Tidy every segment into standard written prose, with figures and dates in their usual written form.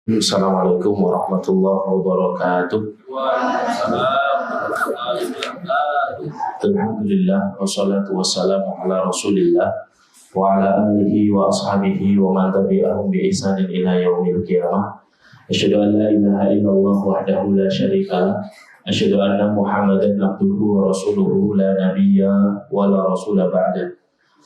Assalamualaikum warahmatullahi wabarakatuh. Alhamdulillah wassalatu wassalamu ala Rasulillah wa ala alihi wa ashabihi wa man tabi'ahum bi ihsanin ila yaumil qiyamah. Asyhadu an la ilaha illallah wahdahu la syarika lah. Asyhadu anna Muhammadan abduhu wa rasuluhu la nabiyya wa la rasula ba'da.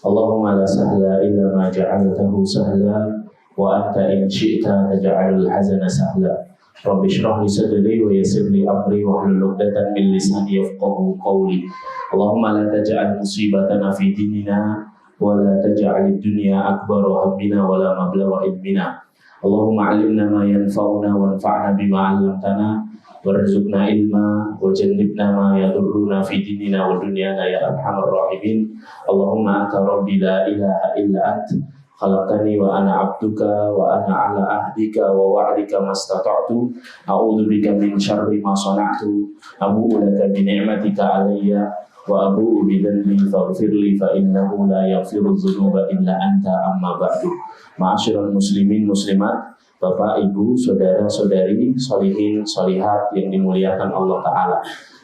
Allahumma la sahla illa ma ja'altahu sahla wa anta in syi'ta taj'alul hazana sahla. Rabbi shrah li sadri wa yassir li amri wa hlul 'uqdatam min lisani yafqahu qawli. Allahumma la taj'al musibatana fi dinina wa la taj'alid dunya akbar hammina wa la mablagha ilmina. Allahumma 'allimna ma yanfa'una wanfa'na bima 'allamtana warzuqna ilma wa jannibna ma yadurruna fi dinina wa dunyana ya arhamar rahimin. Allahumma anta rabbi la ilaha illa anta khalaqtani wa ana 'abduka wa ana 'ala ahdika wa wa'dika mastata'tu a'udzu bika min syarri ma sana'tu abu'u laka bi ni'matika 'alayya wa abu'u bi dhanbi faghfirli fa innahu la yaghfiru dzunuba illa anta amma ba'du. Ma'asyiral muslimin muslimat, Bapak, Ibu, saudara-saudari, sholihin, sholihat yang dimuliakan Allah Ta'ala.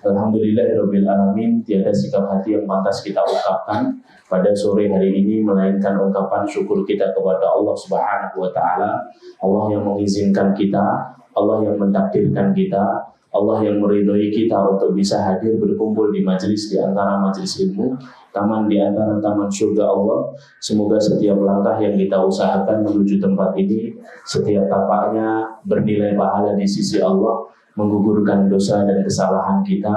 Alhamdulillahirabbil alamin, tiada sikap hati yang pantas kita ungkapkan pada sore hari ini melainkan ungkapan syukur kita kepada Allah Subhanahu wa taala. Allah yang mengizinkan kita, Allah yang mentakdirkan kita, Allah yang meridhoi kita untuk bisa hadir berkumpul di majelis di antara majelis ilmu, taman di antara taman surga Allah. Semoga setiap langkah yang kita usahakan menuju tempat ini, setiap tapaknya bernilai pahala di sisi Allah, menggugurkan dosa dan kesalahan kita,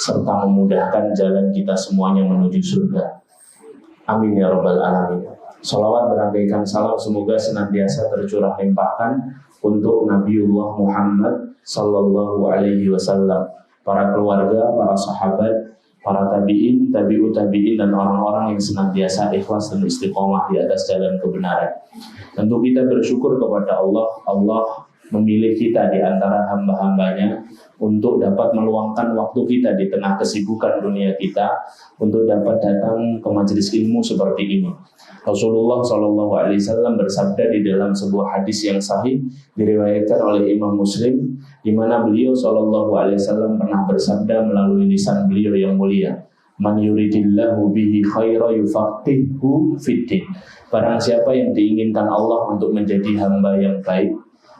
serta memudahkan jalan kita semuanya menuju surga. Amin ya rabbal alamin. Salawat berangkaikan salam semoga senantiasa tercurah limpahkan untuk Nabiullah Muhammad sallallahu alaihi wasallam, para keluarga, para sahabat, para tabi'in, tabi'ut tabi'in, dan orang-orang yang senantiasa ikhlas dan istiqomah di atas jalan kebenaran. Tentu kita bersyukur kepada Allah. Allah memilih kita di antara hamba-hambanya untuk dapat meluangkan waktu kita di tengah kesibukan dunia kita untuk dapat datang ke majelis ilmu seperti ini. Rasulullah SAW bersabda di dalam sebuah hadis yang sahih diriwayatkan oleh Imam Muslim, di mana beliau SAW pernah bersabda melalui lisan beliau yang mulia, "Man yuridillahu bihi khaira yufaqihu fiddin." Barang siapa yang diinginkan Allah untuk menjadi hamba yang baik,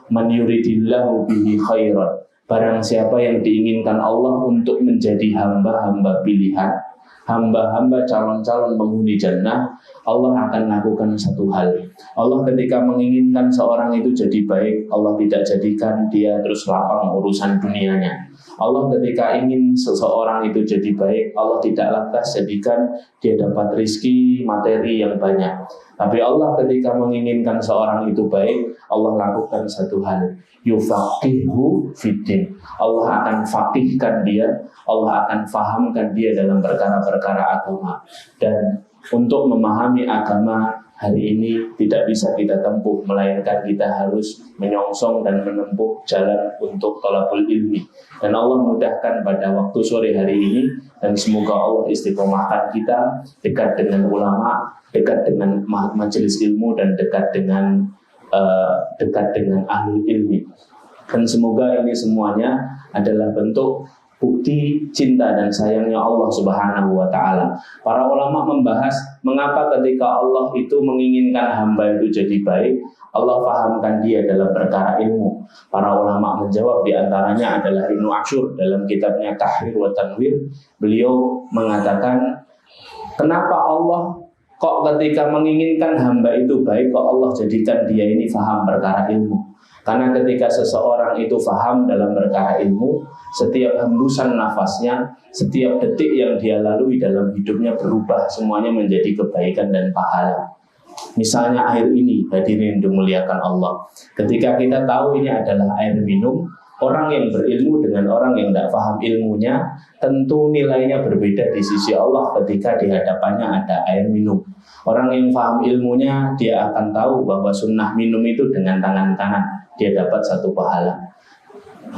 man yuridillahu bihi khairan, barang siapa yang diinginkan Allah untuk menjadi hamba-hamba pilihan, hamba-hamba calon-calon penghuni jannah, Allah akan lakukan satu hal. Allah ketika menginginkan seorang itu jadi baik, Allah tidak jadikan dia terus lapang urusan dunianya. Allah ketika ingin seseorang itu jadi baik, Allah tidak lantas jadikan dia dapat rizki materi yang banyak. Tapi Allah ketika menginginkan seorang itu baik, Allah lakukan satu hal, yufaqihu fiddin. Allah akan faqihkan dia, Allah akan fahamkan dia dalam perkara-perkara agama. Dan untuk memahami agama hari ini tidak bisa kita tempuh, melainkan kita harus menyongsong dan menempuh jalan untuk thalabul ilmi. Dan Allah mudahkan pada waktu sore hari ini, dan semoga Allah istiqomahkan kita dekat dengan ulama, dekat dengan majelis ilmu, dan dekat dengan ahli ilmi. Dan semoga ini semuanya adalah bentuk bukti cinta dan sayangnya Allah Subhanahu wa ta'ala. Para ulama membahas mengapa ketika Allah itu menginginkan hamba itu jadi baik, Allah fahamkan dia dalam perkara ilmu. Para ulama menjawab, di antaranya adalah Ibnu Ashur dalam kitabnya Tahrir wa Tanwir. Beliau mengatakan, kenapa Allah kok ketika menginginkan hamba itu baik, kok Allah jadikan dia ini faham perkara ilmu? Karena ketika seseorang itu faham dalam perkara ilmu, setiap hembusan nafasnya, setiap detik yang dia lalui dalam hidupnya berubah, semuanya menjadi kebaikan dan pahala. Misalnya air ini, hadirin dimuliakan Allah. Ketika kita tahu ini adalah air minum, orang yang berilmu dengan orang yang tidak paham ilmunya, tentu nilainya berbeda di sisi Allah ketika di hadapannya ada air minum. Orang yang paham ilmunya, dia akan tahu bahwa sunnah minum itu dengan tangan kanan, dia dapat satu pahala.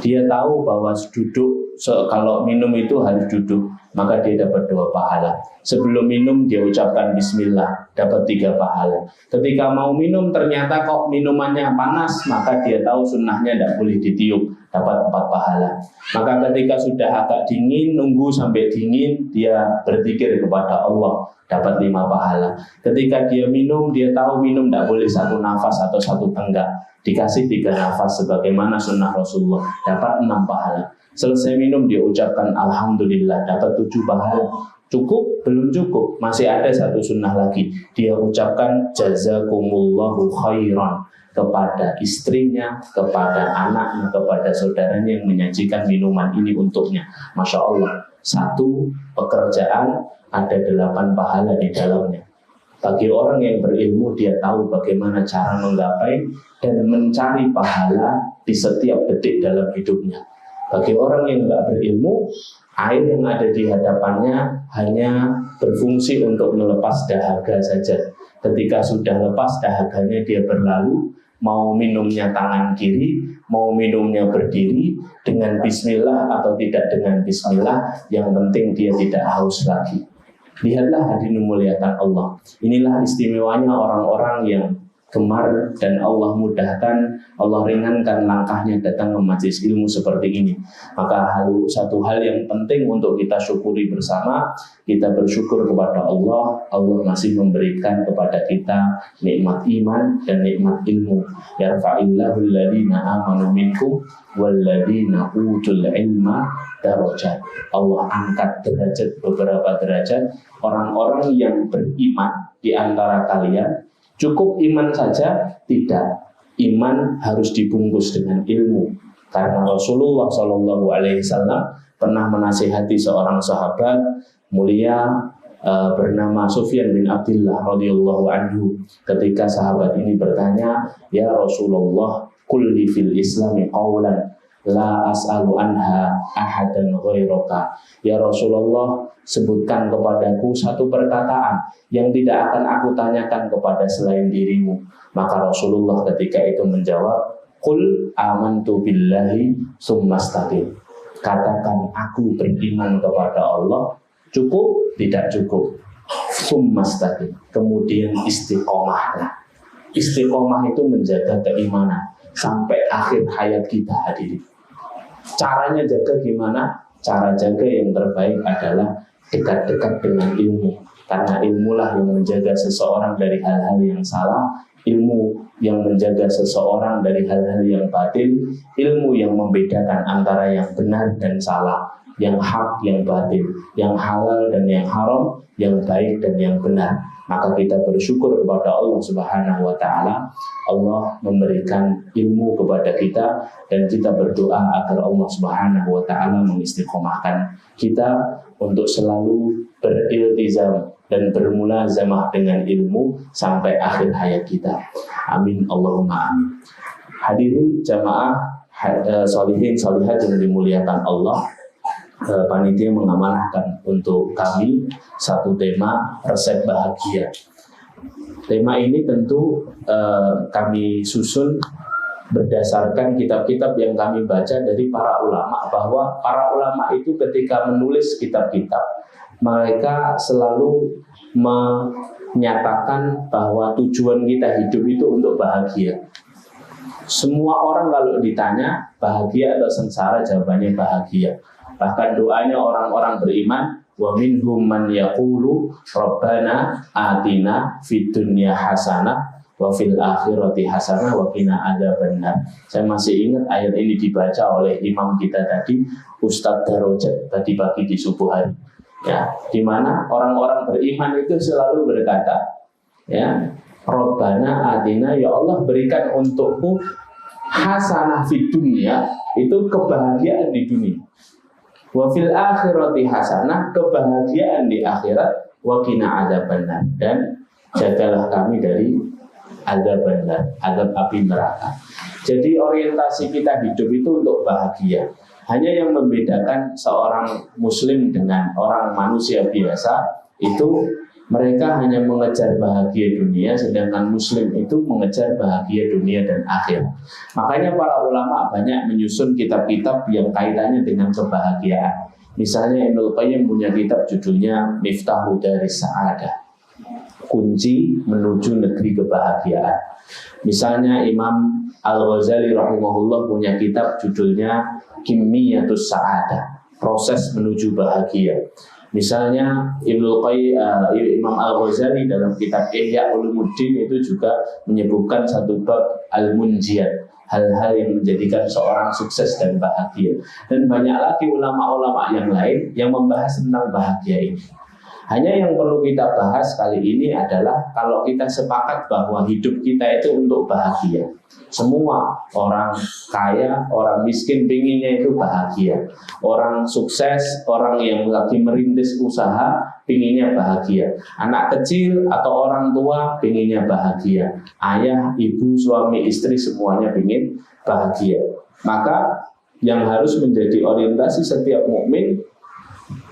Dia tahu bahwa duduk kalau minum itu harus duduk, maka dia dapat 2 pahala. Sebelum minum dia ucapkan bismillah, dapat 3 pahala. Ketika mau minum ternyata kok minumannya panas, maka dia tahu sunnahnya tidak boleh ditiup, dapat 4 pahala. Maka ketika sudah agak dingin, nunggu sampai dingin, dia berzikir kepada Allah, dapat 5 pahala. Ketika dia minum, dia tahu minum tidak boleh 1 nafas atau 1 tenggak, dikasih 3 nafas sebagaimana sunnah Rasulullah, dapat 6 pahala. Selesai minum dia ucapkan alhamdulillah, dapat 7 pahala. Cukup? Belum cukup, masih ada 1 sunnah lagi. Dia ucapkan jazakumullahu khairan kepada istrinya, kepada anaknya, kepada saudaranya yang menyajikan minuman ini untuknya. Masya Allah, 1 pekerjaan ada 8 pahala di dalamnya. Bagi orang yang berilmu, dia tahu bagaimana cara menggapai dan mencari pahala di setiap detik dalam hidupnya. Bagi orang yang tidak berilmu, air yang ada di hadapannya hanya berfungsi untuk melepas dahaga saja. Ketika sudah lepas dahaganya, dia berlalu, mau minumnya tangan kiri, mau minumnya berdiri, dengan bismillah atau tidak dengan bismillah, yang penting dia tidak haus lagi. Lihatlah hadirin muliakan Allah. Inilah istimewanya orang-orang yang gemar dan Allah mudahkan, Allah ringankan langkahnya datang ke majelis ilmu seperti ini. Maka satu hal yang penting untuk kita syukuri bersama, kita bersyukur kepada Allah. Allah masih memberikan kepada kita nikmat iman dan nikmat ilmu. Yarfa'illahu alladhina amanu minkum walladhina utul ilma darajat. Allah angkat derajat, beberapa derajat orang-orang yang beriman di antara kalian. Cukup iman saja? Tidak. Iman harus dibungkus dengan ilmu. Karena Rasulullah SAW pernah menasihati seorang sahabat mulia bernama Sufyan bin Abdullah radhiyallahu anhu. Ketika sahabat ini bertanya, ya Rasulullah, kulli fil Islami qawlan la as'alu anha ahadan ghairaka. Ya Rasulullah, sebutkan kepadaku 1 perkataan yang tidak akan aku tanyakan kepada selain dirimu. Maka Rasulullah ketika itu menjawab, qul amantu billahi summastaqim. Katakan aku beriman kepada Allah. Cukup? Tidak cukup. Summastaqim. Kemudian istiqomahlah. Istiqomah itu menjaga keimanan sampai akhir hayat kita, hadirin. Caranya jaga gimana? Cara jaga yang terbaik adalah dekat-dekat dengan ilmu. Karena ilmulah yang menjaga seseorang dari hal-hal yang salah, ilmu yang menjaga seseorang dari hal-hal yang batil, ilmu yang membedakan antara yang benar dan salah, yang hak, yang batil, yang halal dan yang haram, yang baik dan yang benar. Maka kita bersyukur kepada Allah Subhanahu wa Ta'ala. Allah memberikan ilmu kepada kita dan kita berdoa agar Allah Subhanahu wa Ta'ala mengistiqomahkan kita untuk selalu beriltizam dan bermulazamah dengan ilmu sampai akhir hayat kita. Amin Allahumma amin. Hadirin jamaah sholihin sholihat yang dimuliakan Allah, panitia mengamanahkan untuk kami 1 tema resep bahagia. Tema ini tentu kami susun berdasarkan kitab-kitab yang kami baca dari para ulama, bahwa para ulama itu ketika menulis kitab-kitab, mereka selalu menyatakan bahwa tujuan kita hidup itu untuk bahagia. Semua orang kalau ditanya bahagia atau sengsara, jawabannya bahagia. Bahkan doanya orang-orang beriman, wa minhum man yaqulu rabbana atina fid dunya hasanah wa fil akhirati hasanah wa qina adzabannar. Saya masih ingat ayat ini dibaca oleh imam kita tadi, Ustadz Darajat, tadi pagi di subuh hari. Ya, di mana orang-orang beriman itu selalu berkata, ya, rabbana atina, ya Allah berikan untukku hasanah fid dunya, itu kebahagiaan di dunia. Wa fil akhirati hasanah, kebahagiaan di akhirat, wa qina adzabannar, dan jagalah kami dari adzabannar, azab api neraka. Jadi orientasi kita hidup itu untuk bahagia. Hanya yang membedakan seorang muslim dengan orang manusia biasa itu Mereka hanya mengejar bahagia dunia, sedangkan Muslim itu mengejar bahagia dunia dan akhirat. Makanya para ulama banyak menyusun kitab-kitab yang kaitannya dengan kebahagiaan. Misalnya Ibnul Qayyim punya kitab judulnya Miftahu Daris Sa'adah, kunci menuju negeri kebahagiaan. Misalnya Imam Al-Ghazali rahimahullah punya kitab judulnya Kimmiyatus Sa'adah, proses menuju bahagia. Misalnya Imam Al-Ghazali dalam kitab Ihya Ulumuddin itu juga menyebutkan satu bab Al-Munjiyat, hal-hal yang menjadikan seorang sukses dan bahagia. Dan banyak lagi ulama-ulama yang lain yang membahas tentang bahagia ini. Hanya yang perlu kita bahas kali ini adalah kalau kita sepakat bahwa hidup kita itu untuk bahagia. Semua orang kaya, orang miskin pinginnya itu bahagia. Orang sukses, orang yang lagi merintis usaha pinginnya bahagia. Anak kecil atau orang tua pinginnya bahagia. Ayah, ibu, suami, istri semuanya pingin bahagia. Maka yang harus menjadi orientasi setiap mukmin,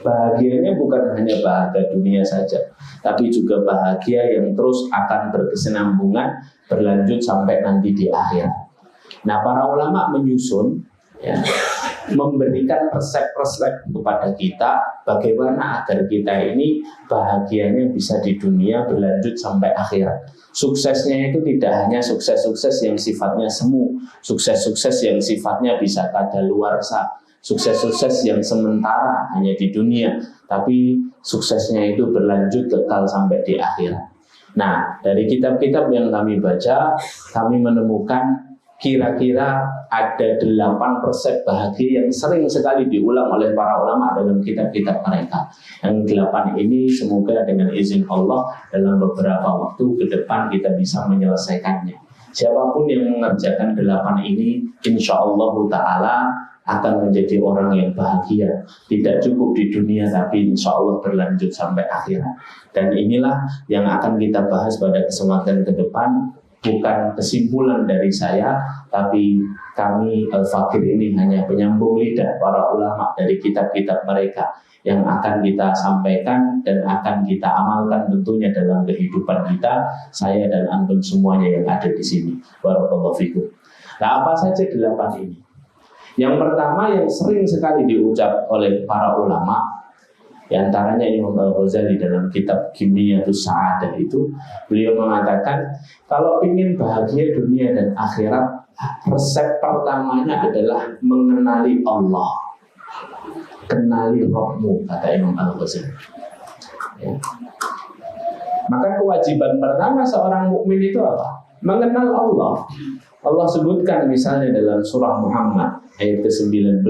bahagianya bukan hanya bahagia dunia saja, tapi juga bahagia yang terus akan berkesinambungan, berlanjut sampai nanti di akhir. Nah, para ulama menyusun, memberikan resep-resep kepada kita bagaimana agar kita ini bahagianya bisa di dunia berlanjut sampai akhirat. Suksesnya itu tidak hanya sukses-sukses yang sifatnya semu, sukses-sukses yang sifatnya bisa kadaluarsa, sukses-sukses yang sementara hanya di dunia, tapi suksesnya itu berlanjut kekal sampai di akhirat. Nah, dari kitab-kitab yang kami baca, kami menemukan kira-kira ada 8 resep bahagia yang sering sekali diulang oleh para ulama dalam kitab-kitab mereka. Yang 8 ini semoga dengan izin Allah dalam beberapa waktu ke depan kita bisa menyelesaikannya. Siapapun yang mengerjakan 8 ini, insya Allah Ta'ala akan menjadi orang yang bahagia, tidak cukup di dunia tapi insya Allah berlanjut sampai akhirat. Dan inilah yang akan kita bahas pada kesempatan ke depan. Bukan kesimpulan dari saya, tapi kami Al-Fakir ini hanya penyambung lidah para ulama dari kitab-kitab mereka yang akan kita sampaikan dan akan kita amalkan tentunya dalam kehidupan kita, saya dan antum semuanya yang ada di sini. Barakallahu fikum. Nah, apa saja 8 ini? Yang pertama yang sering sekali diucap oleh para ulama, di antaranya Imam Al-Ghazali dalam kitab Kimmiyatus Sa'adah itu, beliau mengatakan kalau ingin bahagia dunia dan akhirat, resep pertamanya adalah mengenali Allah. Kenali Rabbmu, kata Imam Al-Ghazali. Ya. Maka kewajiban pertama seorang mukmin itu apa? Mengenal Allah. Allah sebutkan misalnya dalam surah Muhammad ayat ke-19,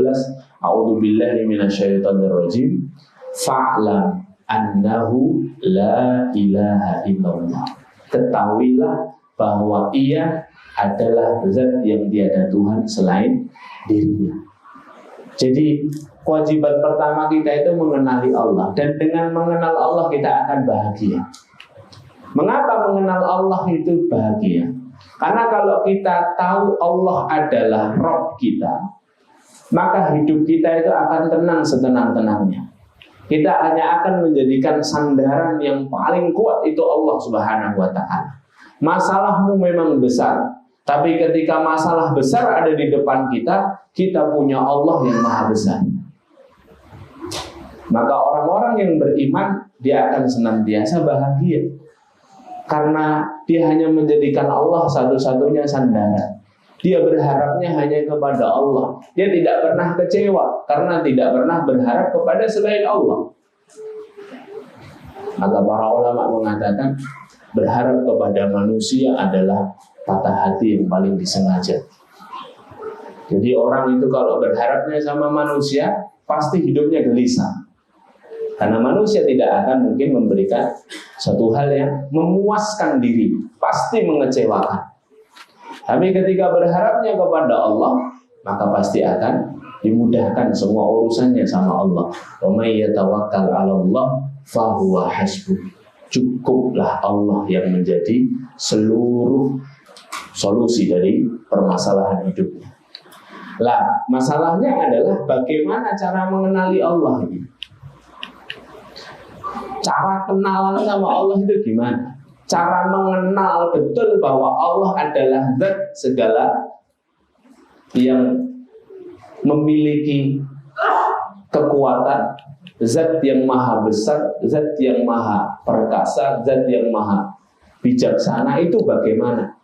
A'udzubillahi minasyaitonirrajim, fa'lam annahu la ilaha illallah. Ketahuilah bahwa ia adalah zat yang tiada Tuhan selain dirinya. Jadi kewajiban pertama kita itu mengenali Allah, dan dengan mengenal Allah kita akan bahagia. Mengapa mengenal Allah itu bahagia? Karena kalau kita tahu Allah adalah Rabb kita, maka hidup kita itu akan tenang setenang-tenangnya. Kita hanya akan menjadikan sandaran yang paling kuat itu Allah Subhanahu wa Ta'ala. Masalahmu memang besar, tapi ketika masalah besar ada di depan kita, kita punya Allah yang maha besar. Maka orang-orang yang beriman, dia akan senantiasa bahagia. Karena dia hanya menjadikan Allah satu-satunya sandaran. Dia berharapnya hanya kepada Allah. Dia tidak pernah kecewa karena tidak pernah berharap kepada selain Allah. Maka para ulama mengatakan berharap kepada manusia adalah patah hati yang paling disengaja. Jadi orang itu kalau berharapnya sama manusia, pasti hidupnya gelisah. Karena manusia tidak akan mungkin memberikan satu hal yang memuaskan diri, pasti mengecewakan. Tapi ketika berharapnya kepada Allah, maka pasti akan dimudahkan semua urusannya sama Allah. Wa may yatawakkal 'ala Allah fa huwa hasbuh. Cukuplah Allah yang menjadi seluruh solusi dari permasalahan hidupnya. Lah, masalahnya adalah bagaimana cara mengenali Allah ini. Cara kenalan sama Allah itu gimana? Cara mengenal betul bahwa Allah adalah zat segala yang memiliki kekuatan, zat yang maha besar, zat yang maha perkasa, zat yang maha bijaksana, itu bagaimana?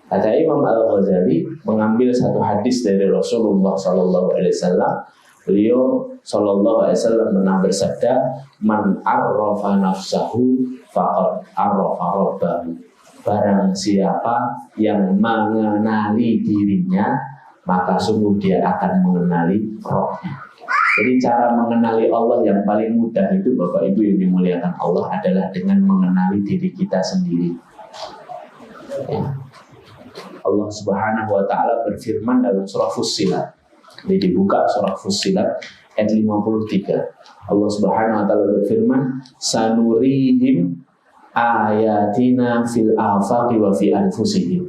Kata Imam Al-Ghazali mengambil satu hadis dari Rasulullah SAW. Beliau SAW pernah bersabda, "Man arrafa nafsahu faqad arrafa rabbahu." Barang siapa yang mengenali dirinya, maka sungguh dia akan mengenali Rabb-nya. Jadi cara mengenali Allah yang paling mudah itu, Bapak Ibu yang dimuliakan Allah, adalah dengan mengenali diri kita sendiri. Ya. Allah Subhanahu wa taala berfirman dalam surah Fussilat. Ini dibuka surah Fussilat ayat 53. Allah Subhanahu wa taala berfirman, "Sanurihim ayatina fil afaqi wa fi anfusihim."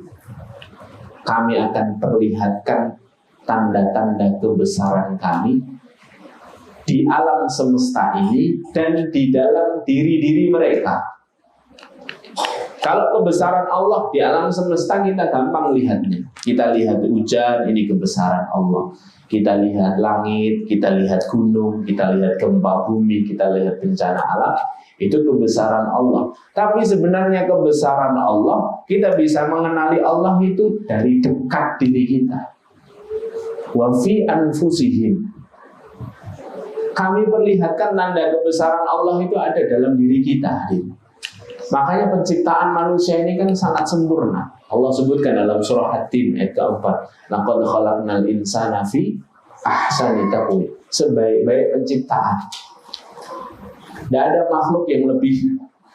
Kami akan perlihatkan tanda-tanda kebesaran kami di alam semesta ini dan di dalam diri-diri mereka. Kalau kebesaran Allah di alam semesta kita gampang lihatnya. Kita lihat hujan, ini kebesaran Allah. Kita lihat langit, kita lihat gunung, kita lihat gempa bumi, kita lihat bencana alam. Itu kebesaran Allah. Tapi sebenarnya kebesaran Allah, kita bisa mengenali Allah itu dari dekat diri kita. Wa fi anfusihim. Kami perlihatkan tanda kebesaran Allah itu ada dalam diri kita. Makanya penciptaan manusia ini kan sangat sempurna. Allah sebutkan dalam surah At-Tin ayat keempat, "Laqad khalaqnal insana fi ahsani taqwim." Sebaik-baik penciptaan. Tidak ada makhluk yang lebih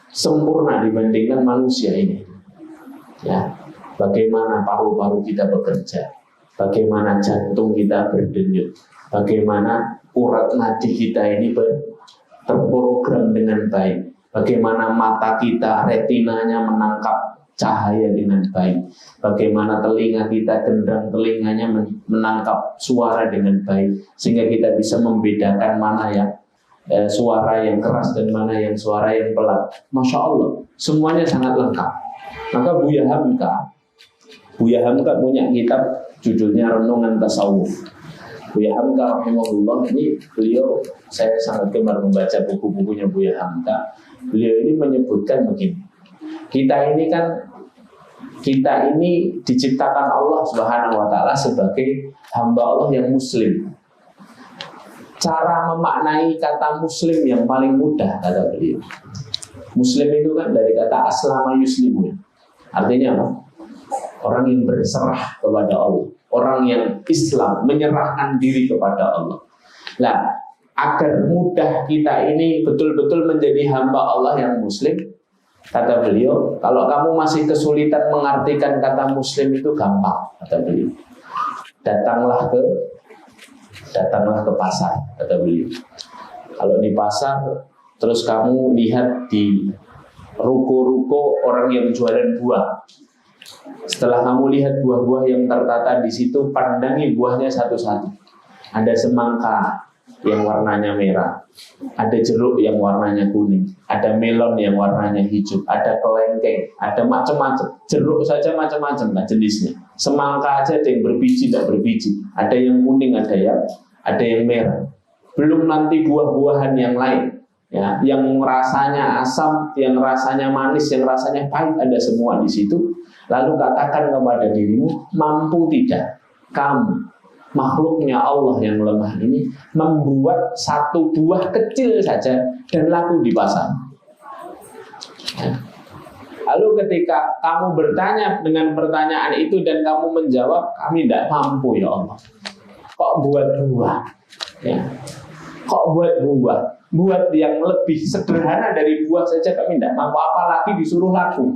sempurna dibandingkan manusia ini. Ya, bagaimana paru-paru kita bekerja, bagaimana jantung kita berdenyut, bagaimana urat nadi kita ini terprogram dengan baik, bagaimana mata kita, retinanya menangkap cahaya dengan baik, bagaimana telinga kita, gendang telinganya menangkap suara dengan baik, sehingga kita bisa membedakan mana yang suara yang keras dan mana yang suara yang pelan. Masya Allah, semuanya sangat lengkap. Maka Buya Hamka punya kitab judulnya Renungan Tasawuf. Buya Hamka rahimahullah ini, beliau, saya sangat gemar membaca buku-bukunya Buya Hamka. Beliau ini menyebutkan begini, kita ini diciptakan Allah Subhanahu wa taala sebagai hamba Allah yang muslim. Cara memaknai kata muslim yang paling mudah, kata beliau. Muslim itu kan dari kata aslama yuslimu. Artinya apa? Orang yang berserah kepada Allah, orang yang Islam, menyerahkan diri kepada Allah. Nah, agar mudah kita ini betul-betul menjadi hamba Allah yang muslim, kata beliau, kalau kamu masih kesulitan mengartikan kata muslim itu gampang, kata beliau. Datanglah ke pasar, kata beliau. Kalau di pasar, terus kamu lihat di ruko-ruko orang yang jualan buah. Setelah kamu lihat buah-buah yang tertata di situ, pandangi buahnya satu-satu. Ada semangka yang warnanya merah, ada jeruk yang warnanya kuning, ada melon yang warnanya hijau, ada kelengkeng, ada macam-macam. Jeruk saja macam-macam lah jenisnya. Semangka aja ada yang berbiji, tidak berbiji. Ada yang kuning, ada yang merah. Belum nanti buah-buahan yang lain, ya, yang rasanya asam, yang rasanya manis, yang rasanya pahit, ada semua di situ. Lalu katakan kepada dirimu, mampu tidak kamu, makhluknya Allah yang lemah ini, membuat satu buah kecil saja dan laku di pasar. Ya. Lalu ketika kamu bertanya dengan pertanyaan itu dan kamu menjawab, kami tidak mampu ya Allah. Kok buat buah? Ya. Kok buat buah? Buat yang lebih sederhana dari buah saja kami tidak mampu, apalagi disuruh laku.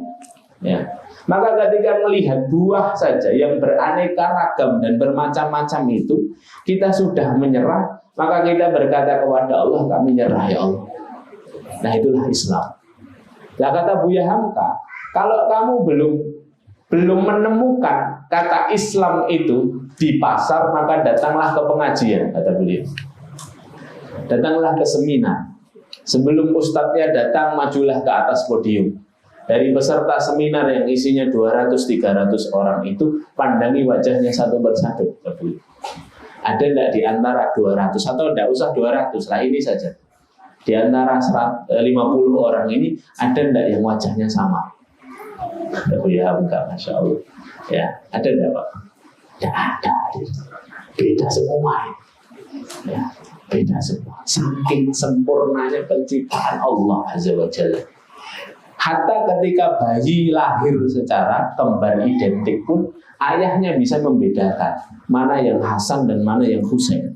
Ya. Maka ketika melihat buah saja yang beraneka ragam dan bermacam-macam itu, kita sudah menyerah, maka kita berkata kepada Allah, kami nyerah ya Allah. Nah, itulah Islam. Nah, kata Buya Hamka, kalau kamu belum menemukan kata Islam itu di pasar, maka datanglah ke pengajian, kata beliau. Datanglah ke seminar. Sebelum ustadznya datang, majulah ke atas podium. Dari peserta seminar yang isinya 200-300 orang itu, pandangi wajahnya satu persatu. Ada enggak di antara 200, atau enggak usah 200 lah, ini saja. Di antara 50 orang ini, ada enggak yang wajahnya sama? Ya, enggak, Masya Allah. Ya, ada enggak, Pak? Enggak ada. Beda semua. Ya, beda semua. Saking sempurnanya penciptaan Allah Azza wa Jalla. Hatta ketika bayi lahir secara kembar identik pun, ayahnya bisa membedakan mana yang Hasan dan mana yang Husain,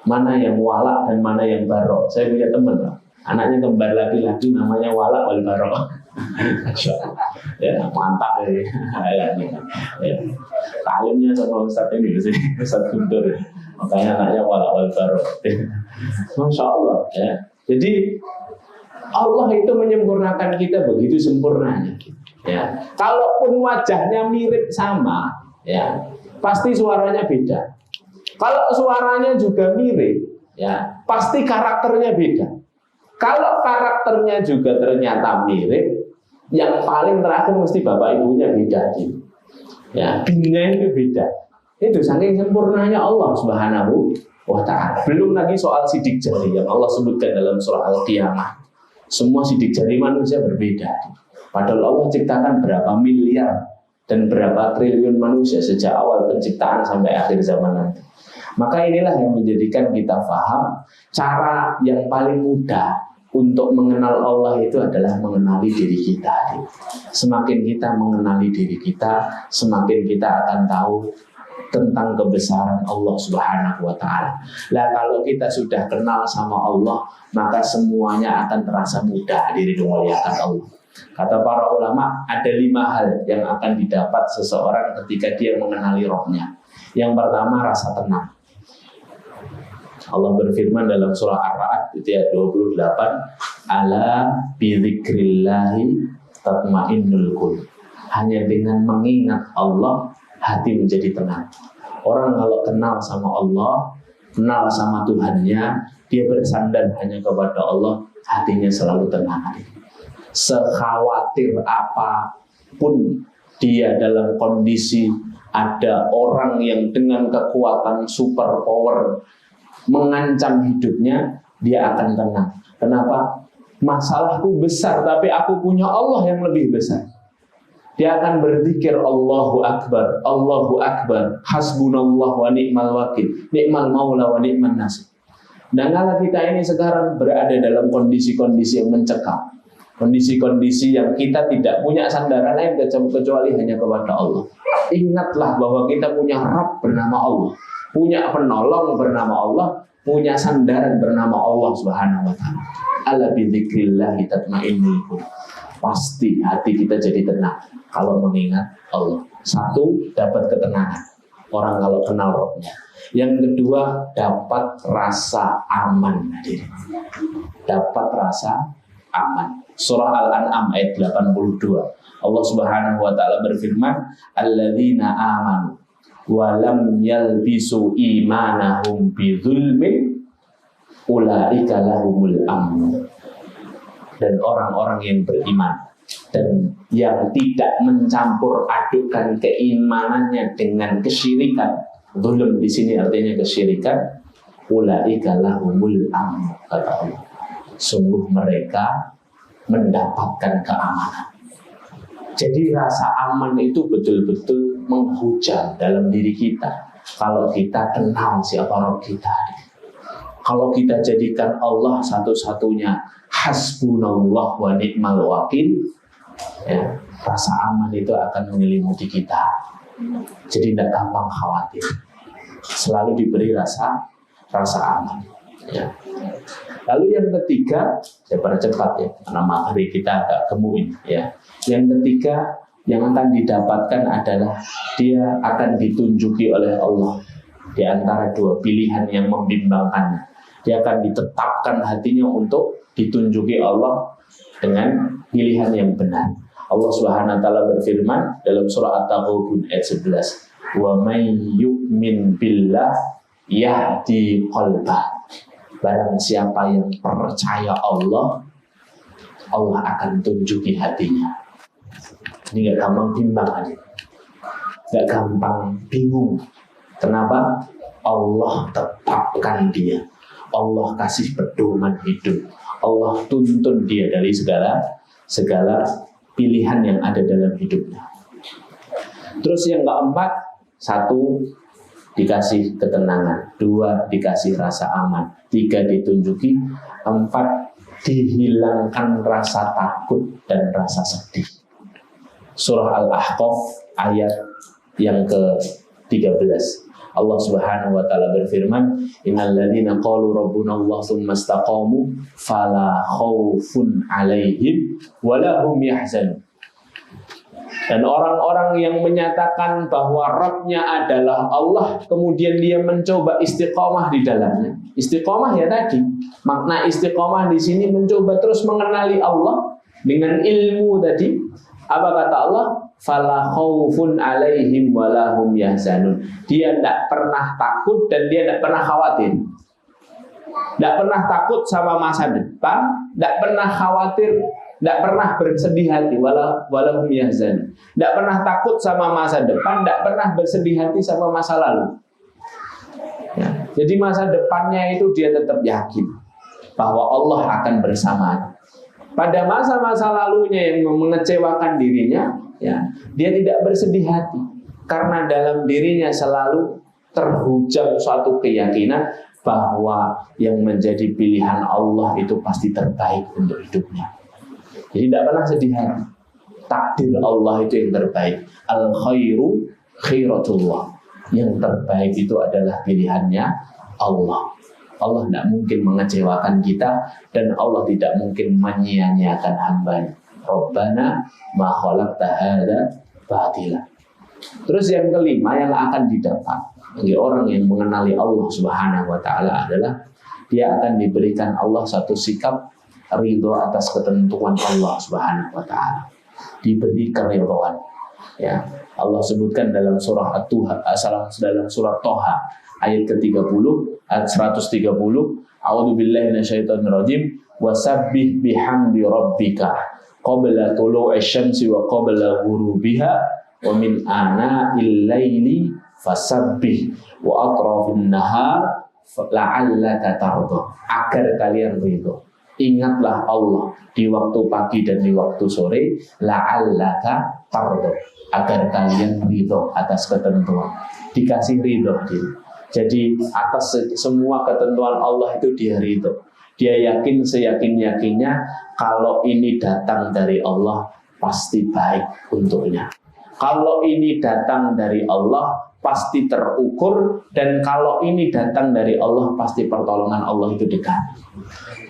mana yang Wala dan mana yang Barok. Saya punya teman, anaknya kembar laki-laki, namanya Wala wal Barok. Ya, mantap ya. Ya. Talimnya sama Ustadz ini sih, Ustadz Guntur. Makanya anaknya Wala wal Barok. Masya Allah. Ya. Jadi Allah itu menyempurnakan kita begitu sempurnanya. Ya, kalaupun wajahnya mirip sama, ya pasti suaranya beda. Kalau suaranya juga mirip, ya pasti karakternya beda. Kalau karakternya juga ternyata mirip, yang paling terakhir mesti bapak ibunya beda. Ya, binnya itu beda. Itu saking sempurnanya Allah Subhanahu wa Ta'ala. Belum lagi soal sidik jari yang Allah sebutkan dalam surah Al-Qiyamah. Semua sidik jari manusia berbeda. Padahal Allah ciptakan berapa miliar dan berapa triliun manusia sejak awal penciptaan sampai akhir zaman nanti. Maka inilah yang menjadikan kita paham cara yang paling mudah untuk mengenal Allah itu adalah mengenali diri kita. Semakin kita mengenali diri kita, semakin kita akan tahu tentang kebesaran Allah Subhanahu wa Ta'ala. Lah kalau kita sudah kenal sama Allah, maka semuanya akan terasa mudah diri dimuliakan Allah. Kata para ulama, ada 5 hal yang akan didapat seseorang ketika dia mengenali rohnya. Yang pertama, rasa tenang. Allah berfirman dalam surah Ar-Ra'd ayat 28, ala bidzikrillahi tatmainnul qulub. Hanya dengan mengingat Allah, hati menjadi tenang. Orang kalau kenal sama Allah, kenal sama Tuhannya, dia bersandar hanya kepada Allah, hatinya selalu tenang. Sekhawatir apapun dia dalam kondisi ada orang yang dengan kekuatan super power mengancam hidupnya, dia akan tenang. Kenapa? Masalahku besar, tapi aku punya Allah yang lebih besar. Dia akan berzikir Allahu Akbar, Allahu Akbar, hasbunallah wa ni'mal wakil, ni'mal maula wa ni'man nasir. Dan kalau kita ini sekarang berada dalam kondisi-kondisi yang mencekam, kondisi-kondisi yang kita tidak punya sandaran lain kecuali hanya kepada Allah. Ingatlah bahwa kita punya Rabb bernama Allah, punya penolong bernama Allah, punya sandaran bernama Allah Subhanahu wa Ta'ala. Ala bidzikrillahi tatmainnul qulub. Pasti hati kita jadi tenang kalau mengingat Allah. Satu, dapat ketenangan. Orang kalau kenal rohnya. Yang kedua, dapat rasa aman. Dapat rasa aman. Surah Al-An'am ayat 82. Allah Subhanahu wa Ta'ala berfirman, alladzina amanu wa lam yalbisu imanahum bidzulmin ulaika lahumul amn. Dan orang-orang yang beriman dan yang tidak mencampur adukan keimanannya dengan kesyirikan. Zulm di sini artinya kesyirikan. Ulaika lahumul amn, kata Allah. Sungguh mereka mendapatkan keamanan. Jadi rasa aman itu betul-betul menghujam dalam diri kita kalau kita kenal siapa Rabb kita. Kalau kita jadikan Allah satu-satunya hasbunallah wa ni'mal wakil, ya, rasa aman itu akan menyelimuti kita. Jadi tidak gampang khawatir. Selalu diberi rasa aman. Ya. Lalu yang ketiga, saya percepat ya, karena materi kita agak gemuk ini. Ya. Yang ketiga yang akan didapatkan adalah dia akan ditunjuki oleh Allah di antara dua pilihan yang membimbangkannya. Dia akan ditetapkan hatinya untuk ditunjuki Allah dengan pilihan yang benar. Allah Subhanahu wa Ta'ala berfirman dalam surah At-Taghabun ayat 11, wa may yu'min billah yahdi qalbah. Barang siapa yang percaya Allah, Allah akan tunjuki hatinya. Ini gak gampang bimbang aja, gak gampang bingung. Kenapa? Allah tetapkan dia, Allah kasih pedoman hidup, Allah tuntun dia dari segala pilihan yang ada dalam hidupnya. Terus yang keempat, satu, dikasih ketenangan, dua, dikasih rasa aman, tiga, ditunjuki, empat, dihilangkan rasa takut dan rasa sedih. Surah Al-Ahqaf ayat yang ke-13. Allah Subhanahu wa taala berfirman, "Innal ladzina qalu rabbuna Allah tsumma istaqamu fala khaufun 'alaihim wa la hum yahzanun." Dan orang-orang yang menyatakan bahwa Rabb-nya adalah Allah, kemudian dia mencoba istiqomah di dalamnya. Istiqomah ya tadi, makna istiqomah di sini mencoba terus mengenali Allah dengan ilmu tadi. Apa kata Allah? Fala khaufun 'alaihim wa la hum yahzanun. Dia tidak pernah takut dan dia tidak pernah khawatir. Tidak pernah takut sama masa depan, tidak pernah khawatir, tidak pernah bersedih hati, walahum yahzan. Tidak pernah takut sama masa depan, tidak pernah bersedih hati sama masa lalu. Ya, jadi masa depannya itu dia tetap yakin bahwa Allah akan bersamanya. Pada masa-masa lalunya yang mengecewakan dirinya, ya, dia tidak bersedih hati karena dalam dirinya selalu terhujam suatu keyakinan bahwa yang menjadi pilihan Allah itu pasti terbaik untuk hidupnya. Jadi tidak pernah sedih hati. Takdir Allah itu yang terbaik. Al-khairu khairatullah. Yang terbaik itu adalah pilihannya Allah. Allah tidak mungkin mengecewakan kita dan Allah tidak mungkin menyia-nyiakan hamba-Nya. Rabbana ma khalaqta hadza batila. Terus yang kelima yang akan didapat bagi orang yang mengenali Allah Subhanahu wa taala adalah dia akan diberikan Allah satu sikap ridho atas ketentuan Allah Subhanahu wa taala. Diberi keridhaan. Ya, Allah sebutkan dalam surah dalam surah Toha ayat ke-30, ayat 130, A'udzubillahi minasyaitonirrajim, wasabbih bihamdi rabbika qabla tulu'i syamsi wa qabla ghurubiha wa min ana'il laili fasabbih wa atrafin nahar la'allaka tarda. Agar kalian ridho, ingatlah Allah di waktu pagi dan di waktu sore, la'allaka tarda, agar kalian ridho atas ketentuan. Dikasih ridho dia. Jadi atas semua ketentuan Allah itu dia ridho. Dia yakin seyakin-yakinnya kalau ini datang dari Allah pasti baik untuknya. Kalau ini datang dari Allah pasti terukur, dan kalau ini datang dari Allah pasti pertolongan Allah itu dekat.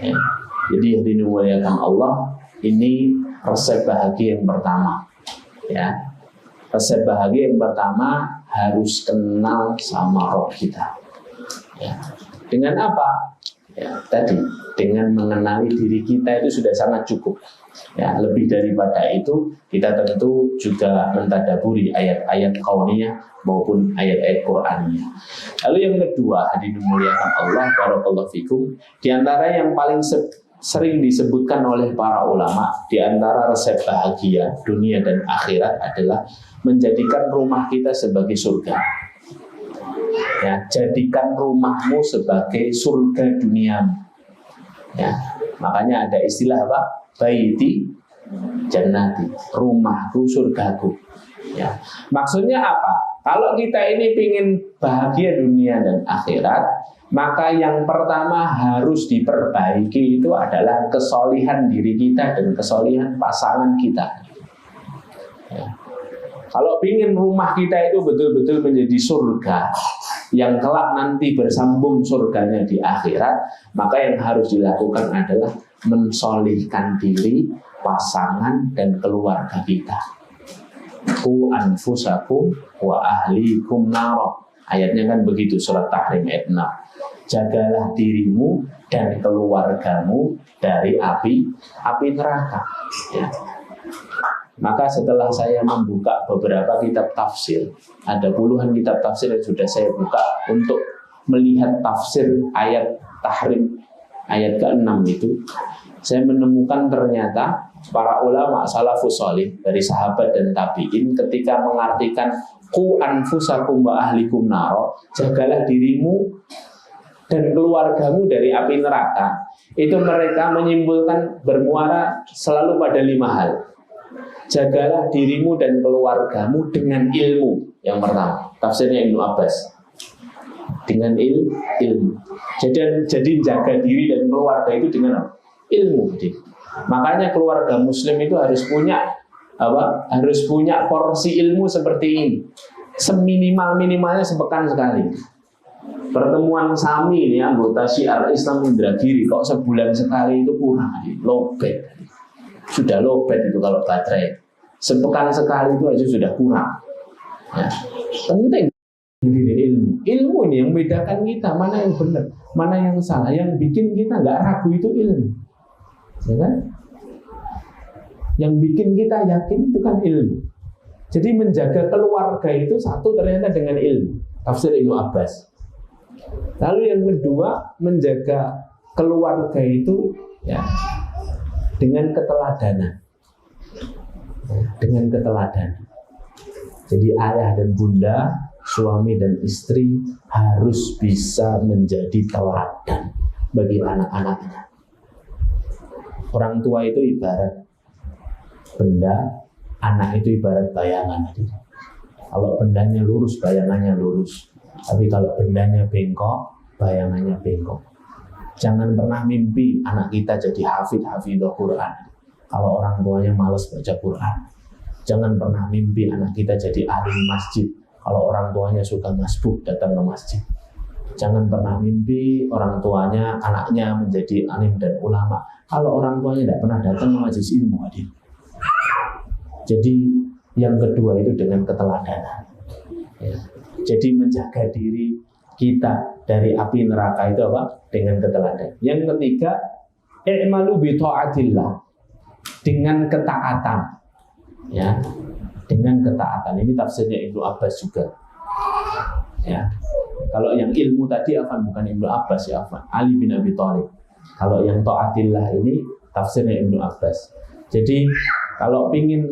Ya. Jadi yang dimuliakan Allah, ini resep bahagia yang pertama. Ya. Resep bahagia yang pertama harus kenal sama Rob kita. Ya. Dengan apa? Ya, tadi dengan mengenali diri kita itu sudah sangat cukup. Ya, lebih daripada itu kita tentu juga mentadaburi ayat-ayat kauniyah maupun ayat-ayat Qur'aniyah. Lalu yang kedua, hadirin dimuliakan Allah, barakallahu fikum, di antara yang paling sering disebutkan oleh para ulama di antara resep bahagia dunia dan akhirat adalah menjadikan rumah kita sebagai surga. Ya, jadikan rumahmu sebagai surga duniamu. Ya, makanya ada istilah apa? Baiti jannati, rumahku surgaku. Ya, maksudnya apa? Kalau kita ini ingin bahagia dunia dan akhirat, maka yang pertama harus diperbaiki itu adalah kesolihan diri kita dan kesolihan pasangan kita. Ya. Kalau ingin rumah kita itu betul-betul menjadi surga, yang kelak nanti bersambung surganya di akhirat, maka yang harus dilakukan adalah mensolihkan diri, pasangan, dan keluarga kita. Ku anfusakum wa ahlikum naro. Ayatnya kan begitu, surat Tahrim ayat 6. Jagalah dirimu dan keluargamu dari api neraka. Ya. Maka setelah saya membuka beberapa kitab tafsir, ada puluhan kitab tafsir yang sudah saya buka untuk melihat tafsir ayat Tahrim ayat ke-6 itu, saya menemukan ternyata para ulama salafus sholih dari sahabat dan tabi'in ketika mengartikan qu anfusakum wa ahlikum naro, jagalah dirimu dan keluargamu dari api neraka, itu mereka menyimpulkan bermuara selalu pada 5 hal. Jagalah dirimu dan keluargamu dengan ilmu. Yang pertama, tafsirnya Ibnu Abbas, dengan ilmu. Jadi jaga diri dan keluarga itu dengan ilmu. Makanya keluarga muslim itu harus punya harus punya porsi ilmu seperti ini. Seminimal-minimalnya sepekan sekali. Pertemuan SAMI ini anggota Syiar Islam Indragiri kok sebulan sekali itu kurang, lobet. Sudah lobet itu kalau baterai. Sepekan sekali itu aja sudah kurang. Ya. Penting ilmu. Ilmu ini yang membedakan kita mana yang benar, mana yang salah. Yang bikin kita nggak ragu itu ilmu. Ya kan? Yang bikin kita yakin itu kan ilmu. Jadi menjaga keluarga itu satu ternyata dengan ilmu. Tafsir Ibnu Abbas. Lalu yang kedua, menjaga keluarga itu ya dengan keteladanan. Dengan keteladanan. Jadi ayah dan bunda, suami dan istri harus bisa menjadi teladan bagi anak-anaknya. Orang tua itu ibarat benda, anak itu ibarat bayangan. Kalau bendanya lurus, bayangannya lurus. Tapi kalau bendanya bengkok, bayangannya bengkok. Jangan pernah mimpi anak kita jadi hafidh-hafidhul Quran kalau orang tuanya malas baca Quran. Jangan pernah mimpi anak kita jadi ahli masjid kalau orang tuanya suka masbuk datang ke masjid. Jangan pernah mimpi orang tuanya, anaknya menjadi alim dan ulama kalau orang tuanya tidak pernah datang ke majelis ilmu. Jadi yang kedua itu dengan keteladanan. Ya. Jadi menjaga diri kita dari api neraka itu apa? Dengan keteladanan. Yang ketiga, i'malu bi ta'atillah, dengan ketaatan. Ya. Dengan ketaatan. Ini tafsirnya Ibnu Abbas juga. Ya. Kalau yang ilmu tadi bukan Ibnu Abbas ya, Ali bin Abi Thalib. Kalau yang ta'atillah ini tafsirnya Ibnu Abbas. Jadi kalau pingin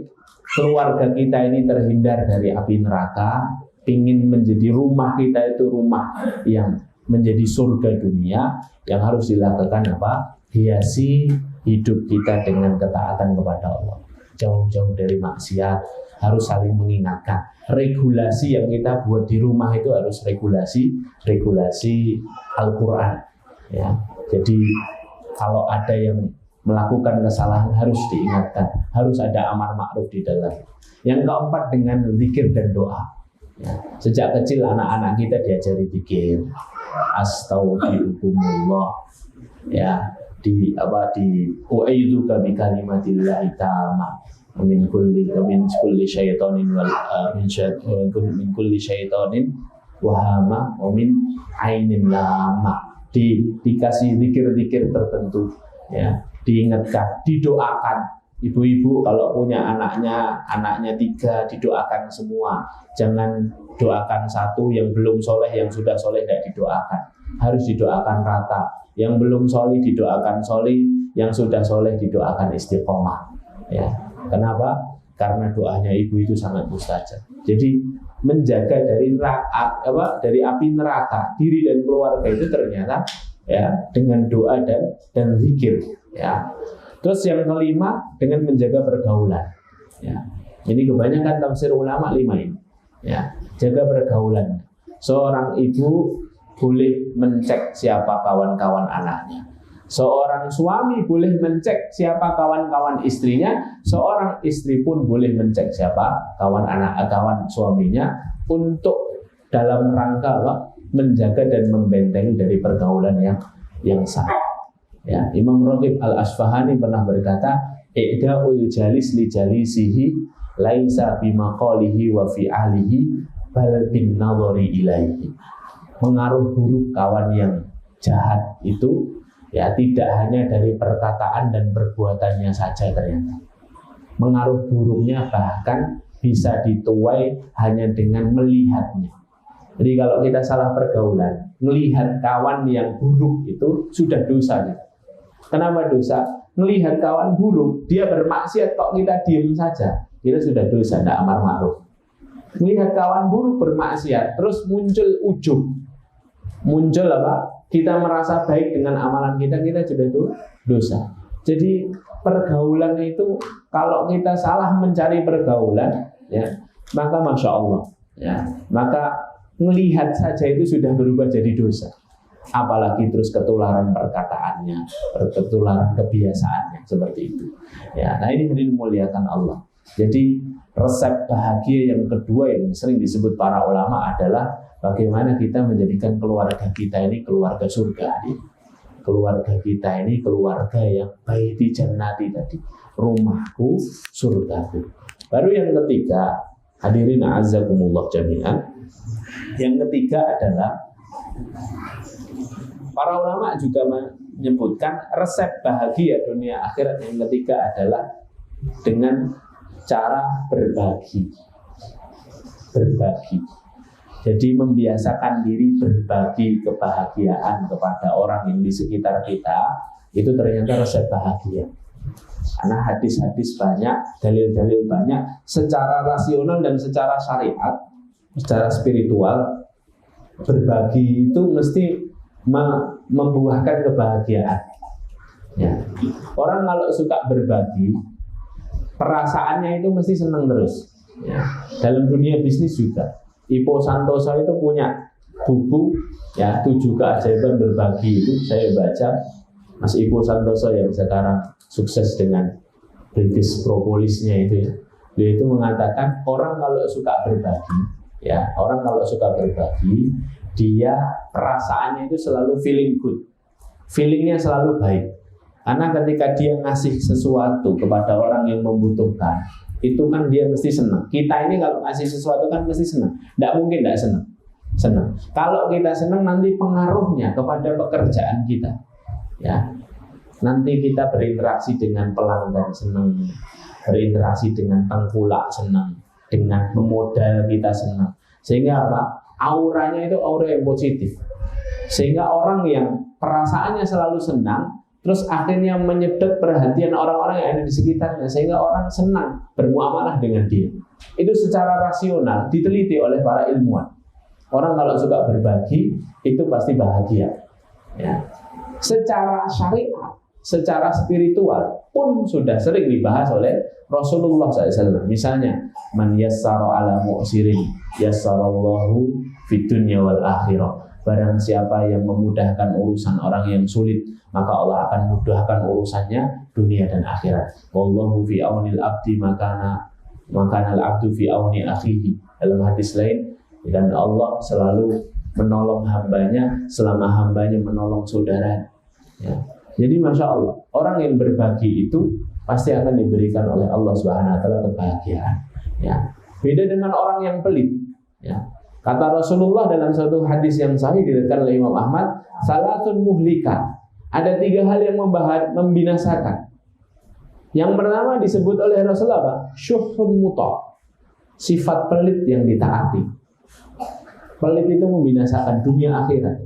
keluarga kita ini terhindar dari api neraka, pingin menjadi rumah kita itu rumah yang menjadi surga dunia, yang harus dilakukan apa? Hiasi hidup kita dengan ketaatan kepada Allah. Jauh-jauh dari maksiat, harus saling mengingatkan. Regulasi yang kita buat di rumah itu harus regulasi Al-Quran. Ya. Jadi kalau ada yang melakukan kesalahan harus diingatkan, harus ada amar ma'ruf di dalam. Yang keempat dengan zikir dan doa. Ya. Sejak kecil anak-anak kita diajari zikir, astaghfirullah, ya, di u'idzuka bi kalimatillahi tamah min kulli syaitanin min kulli syaitanin wahama wa min ainin lama. Dikasih zikir-zikir tertentu, ya, diingatkan, didoakan. Ibu-ibu kalau punya anaknya 3, didoakan semua. Jangan doakan satu yang belum soleh, yang sudah soleh tidak didoakan. Harus didoakan rata. Yang belum soleh didoakan soleh, yang sudah soleh didoakan istiqomah. Ya, kenapa? Karena doanya ibu itu sangat mustajab. Jadi menjaga dari api neraka diri dan keluarga itu ternyata ya dengan doa dan zikir. Ya. Terus yang kelima dengan menjaga pergaulan. Ya. Ini kebanyakan tafsir ulama 5 ini. Ya. Jaga pergaulan. Seorang ibu boleh mencek siapa kawan-kawan anaknya. Seorang suami boleh mencek siapa kawan-kawan istrinya. Seorang istri pun boleh mencek siapa kawan suaminya untuk dalam rangka menjaga dan membentengi dari pergaulan yang salah. Ya, Imam Raghib Al-Asfahani pernah berkata, "I'da'ul jalis li jalisihi laisa bimaqalihi wa fi'alihi bal bin nadhari ilaihi." Mengaruh buruk kawan yang jahat itu ya tidak hanya dari perkataan dan perbuatannya saja ternyata. Mengaruh buruknya bahkan bisa dituai hanya dengan melihatnya. Jadi kalau kita salah pergaulan, melihat kawan yang buruk itu sudah dosa. Kenapa dosa? Melihat kawan buruk, dia bermaksiat kok kita diem saja, kita sudah dosa, tidak amar ma'ruf. Melihat kawan buruk bermaksiat, terus muncul ujub, muncul apa? Kita merasa baik dengan amalan kita, kita sudah dosa. Jadi pergaulan itu, kalau kita salah mencari pergaulan, ya, maka masya Allah, ya, maka melihat saja itu sudah berubah jadi dosa. Apalagi terus ketularan perkataannya, ketularan kebiasaannya seperti itu. Ya, nah ini dimuliakan Allah. Jadi resep bahagia yang kedua yang sering disebut para ulama adalah bagaimana kita menjadikan keluarga kita ini keluarga surga. Keluarga kita ini keluarga yang baiti jannati tadi, rumahku surgaku. Baru yang ketiga, hadirin a'azzakumullah jami'an. Yang ketiga adalah para ulama juga menyebutkan resep bahagia dunia akhirat yang ketiga adalah dengan cara berbagi. Berbagi. Jadi membiasakan diri berbagi kebahagiaan kepada orang yang di sekitar kita, itu ternyata resep bahagia. Karena hadis-hadis banyak, dalil-dalil banyak, secara rasional dan secara syariat, secara spiritual, berbagi itu mesti membuahkan kebahagiaan. Ya. Orang kalau suka berbagi, perasaannya itu mesti senang terus. Ya. Dalam dunia bisnis juga. Ipo Santoso itu punya buku, ya, 7 keajaiban berbagi, itu saya baca. Mas Ipo Santoso yang sekarang sukses dengan British Propolisnya itu, ya, dia itu mengatakan orang kalau suka berbagi, ya, orang kalau suka berbagi, dia perasaannya itu selalu feeling good, feelingnya selalu baik. Karena ketika dia ngasih sesuatu kepada orang yang membutuhkan, itu kan dia mesti senang. Kita ini kalau ngasih sesuatu kan mesti senang. Tidak mungkin tidak senang. Senang. Kalau kita senang, nanti pengaruhnya kepada pekerjaan kita. Ya, nanti kita berinteraksi dengan pelanggan senang, berinteraksi dengan tengkulak senang, dengan pemodal kita senang. Sehingga apa? Auranya itu aura yang positif. Sehingga orang yang perasaannya selalu senang, terus akhirnya menyedot perhatian orang-orang yang ada di sekitarnya, sehingga orang senang bermuamalah dengan dia. Itu secara rasional diteliti oleh para ilmuwan. Orang kalau suka berbagi itu pasti bahagia. Ya. Secara syariat, secara spiritual pun sudah sering dibahas oleh Rasulullah SAW. Misalnya, man yassara ala mu'sirin yassarallahu fid dunya wal akhirah. Barang siapa yang memudahkan urusan orang yang sulit, maka Allah akan mudahkan urusannya dunia dan akhirat. Wallahu fi aunil abdi makana al-abdu fi auni akhihi. Dalam hadis lain, dan Allah selalu menolong hambanya selama hambanya menolong saudara. Ya. Jadi masya Allah, orang yang berbagi itu pasti akan diberikan oleh Allah Subhanahu Wa Taala kebahagiaan. Ya. Beda dengan orang yang pelit. Ya. Kata Rasulullah dalam satu hadis yang sahih diriwayatkan oleh Imam Ahmad, salatun muhlikat. Ada 3 hal yang membinasakan. Yang pertama disebut oleh Rasulullah, syuhun muta, sifat pelit yang ditaati. Pelit itu membinasakan dunia akhirat.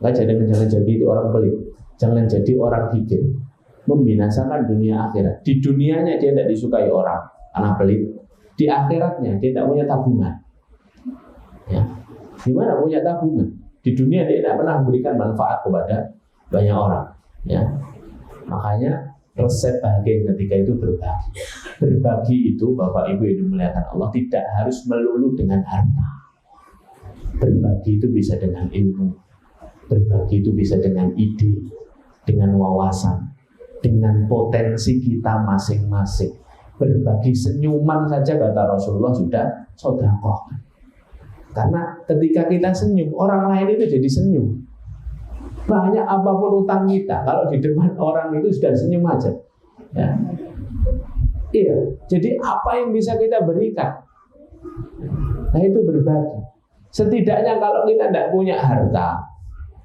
Jangan jadi orang pelit, jangan jadi orang gigit. Membinasakan dunia akhirat. Di dunianya dia tidak disukai orang karena pelit. Di akhiratnya dia tidak punya tabungan. Ya. Gimana punya tabungan? Di dunia dia tidak pernah memberikan manfaat kepada banyak orang. Ya. Makanya resep bahagia yang ketiga itu berbagi. Berbagi itu Bapak Ibu yang dimuliakan Allah tidak harus melulu dengan harta. Berbagi itu bisa dengan ilmu. Berbagi itu bisa dengan ide, dengan wawasan, dengan potensi kita masing-masing. Berbagi senyuman saja kata Rasulullah sudah sedekah. Karena ketika kita senyum, orang lain itu jadi senyum. Banyak apapun utang kita, kalau di depan orang itu sudah senyum aja. Ya. Iya, jadi apa yang bisa kita berikan? Nah itu berbagi. Setidaknya kalau kita tidak punya harta,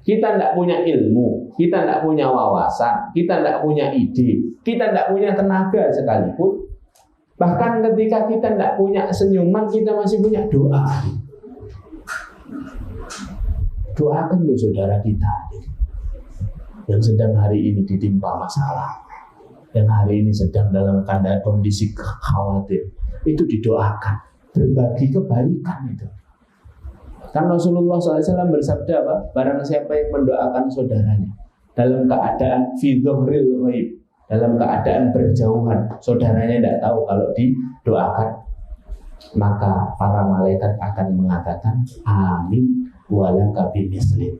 kita tidak punya ilmu, kita tidak punya wawasan, kita tidak punya ide, kita tidak punya tenaga sekalipun, bahkan ketika kita tidak punya senyuman, kita masih punya doa. Doakan loh saudara kita yang sedang hari ini ditimpa masalah, yang hari ini sedang dalam kondisi khawatir, itu didoakan, berbagi kebaikan itu. Kan Rasulullah SAW bersabda apa? Barang siapa yang mendoakan saudaranya dalam keadaan fi dhahril ghaib, dalam keadaan berjauhan, saudaranya tidak tahu kalau didoakan, maka para malaikat akan mengatakan amin walaka bimislim.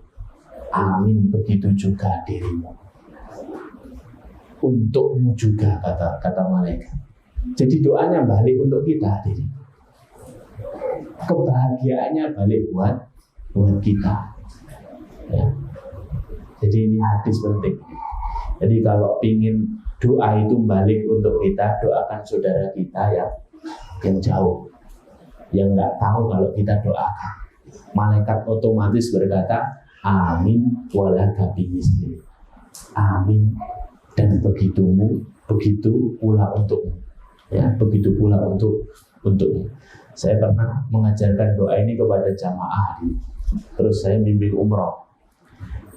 Amin, begitu juga dirimu, untukmu juga, kata malaikat. Jadi doanya balik untuk kita, diri. Kebahagiaannya balik buat kita. Ya. Jadi ini hadis penting. Jadi kalau ingin doa itu balik untuk kita, doakan saudara kita yang jauh, yang nggak tahu kalau kita doakan. Malaikat otomatis berkata, amin walaka bimislim. Amin, dan begitu pula untukmu. Ya, begitu pula untukmu. Saya pernah mengajarkan doa ini kepada jamaah. Terus saya bimbing umroh.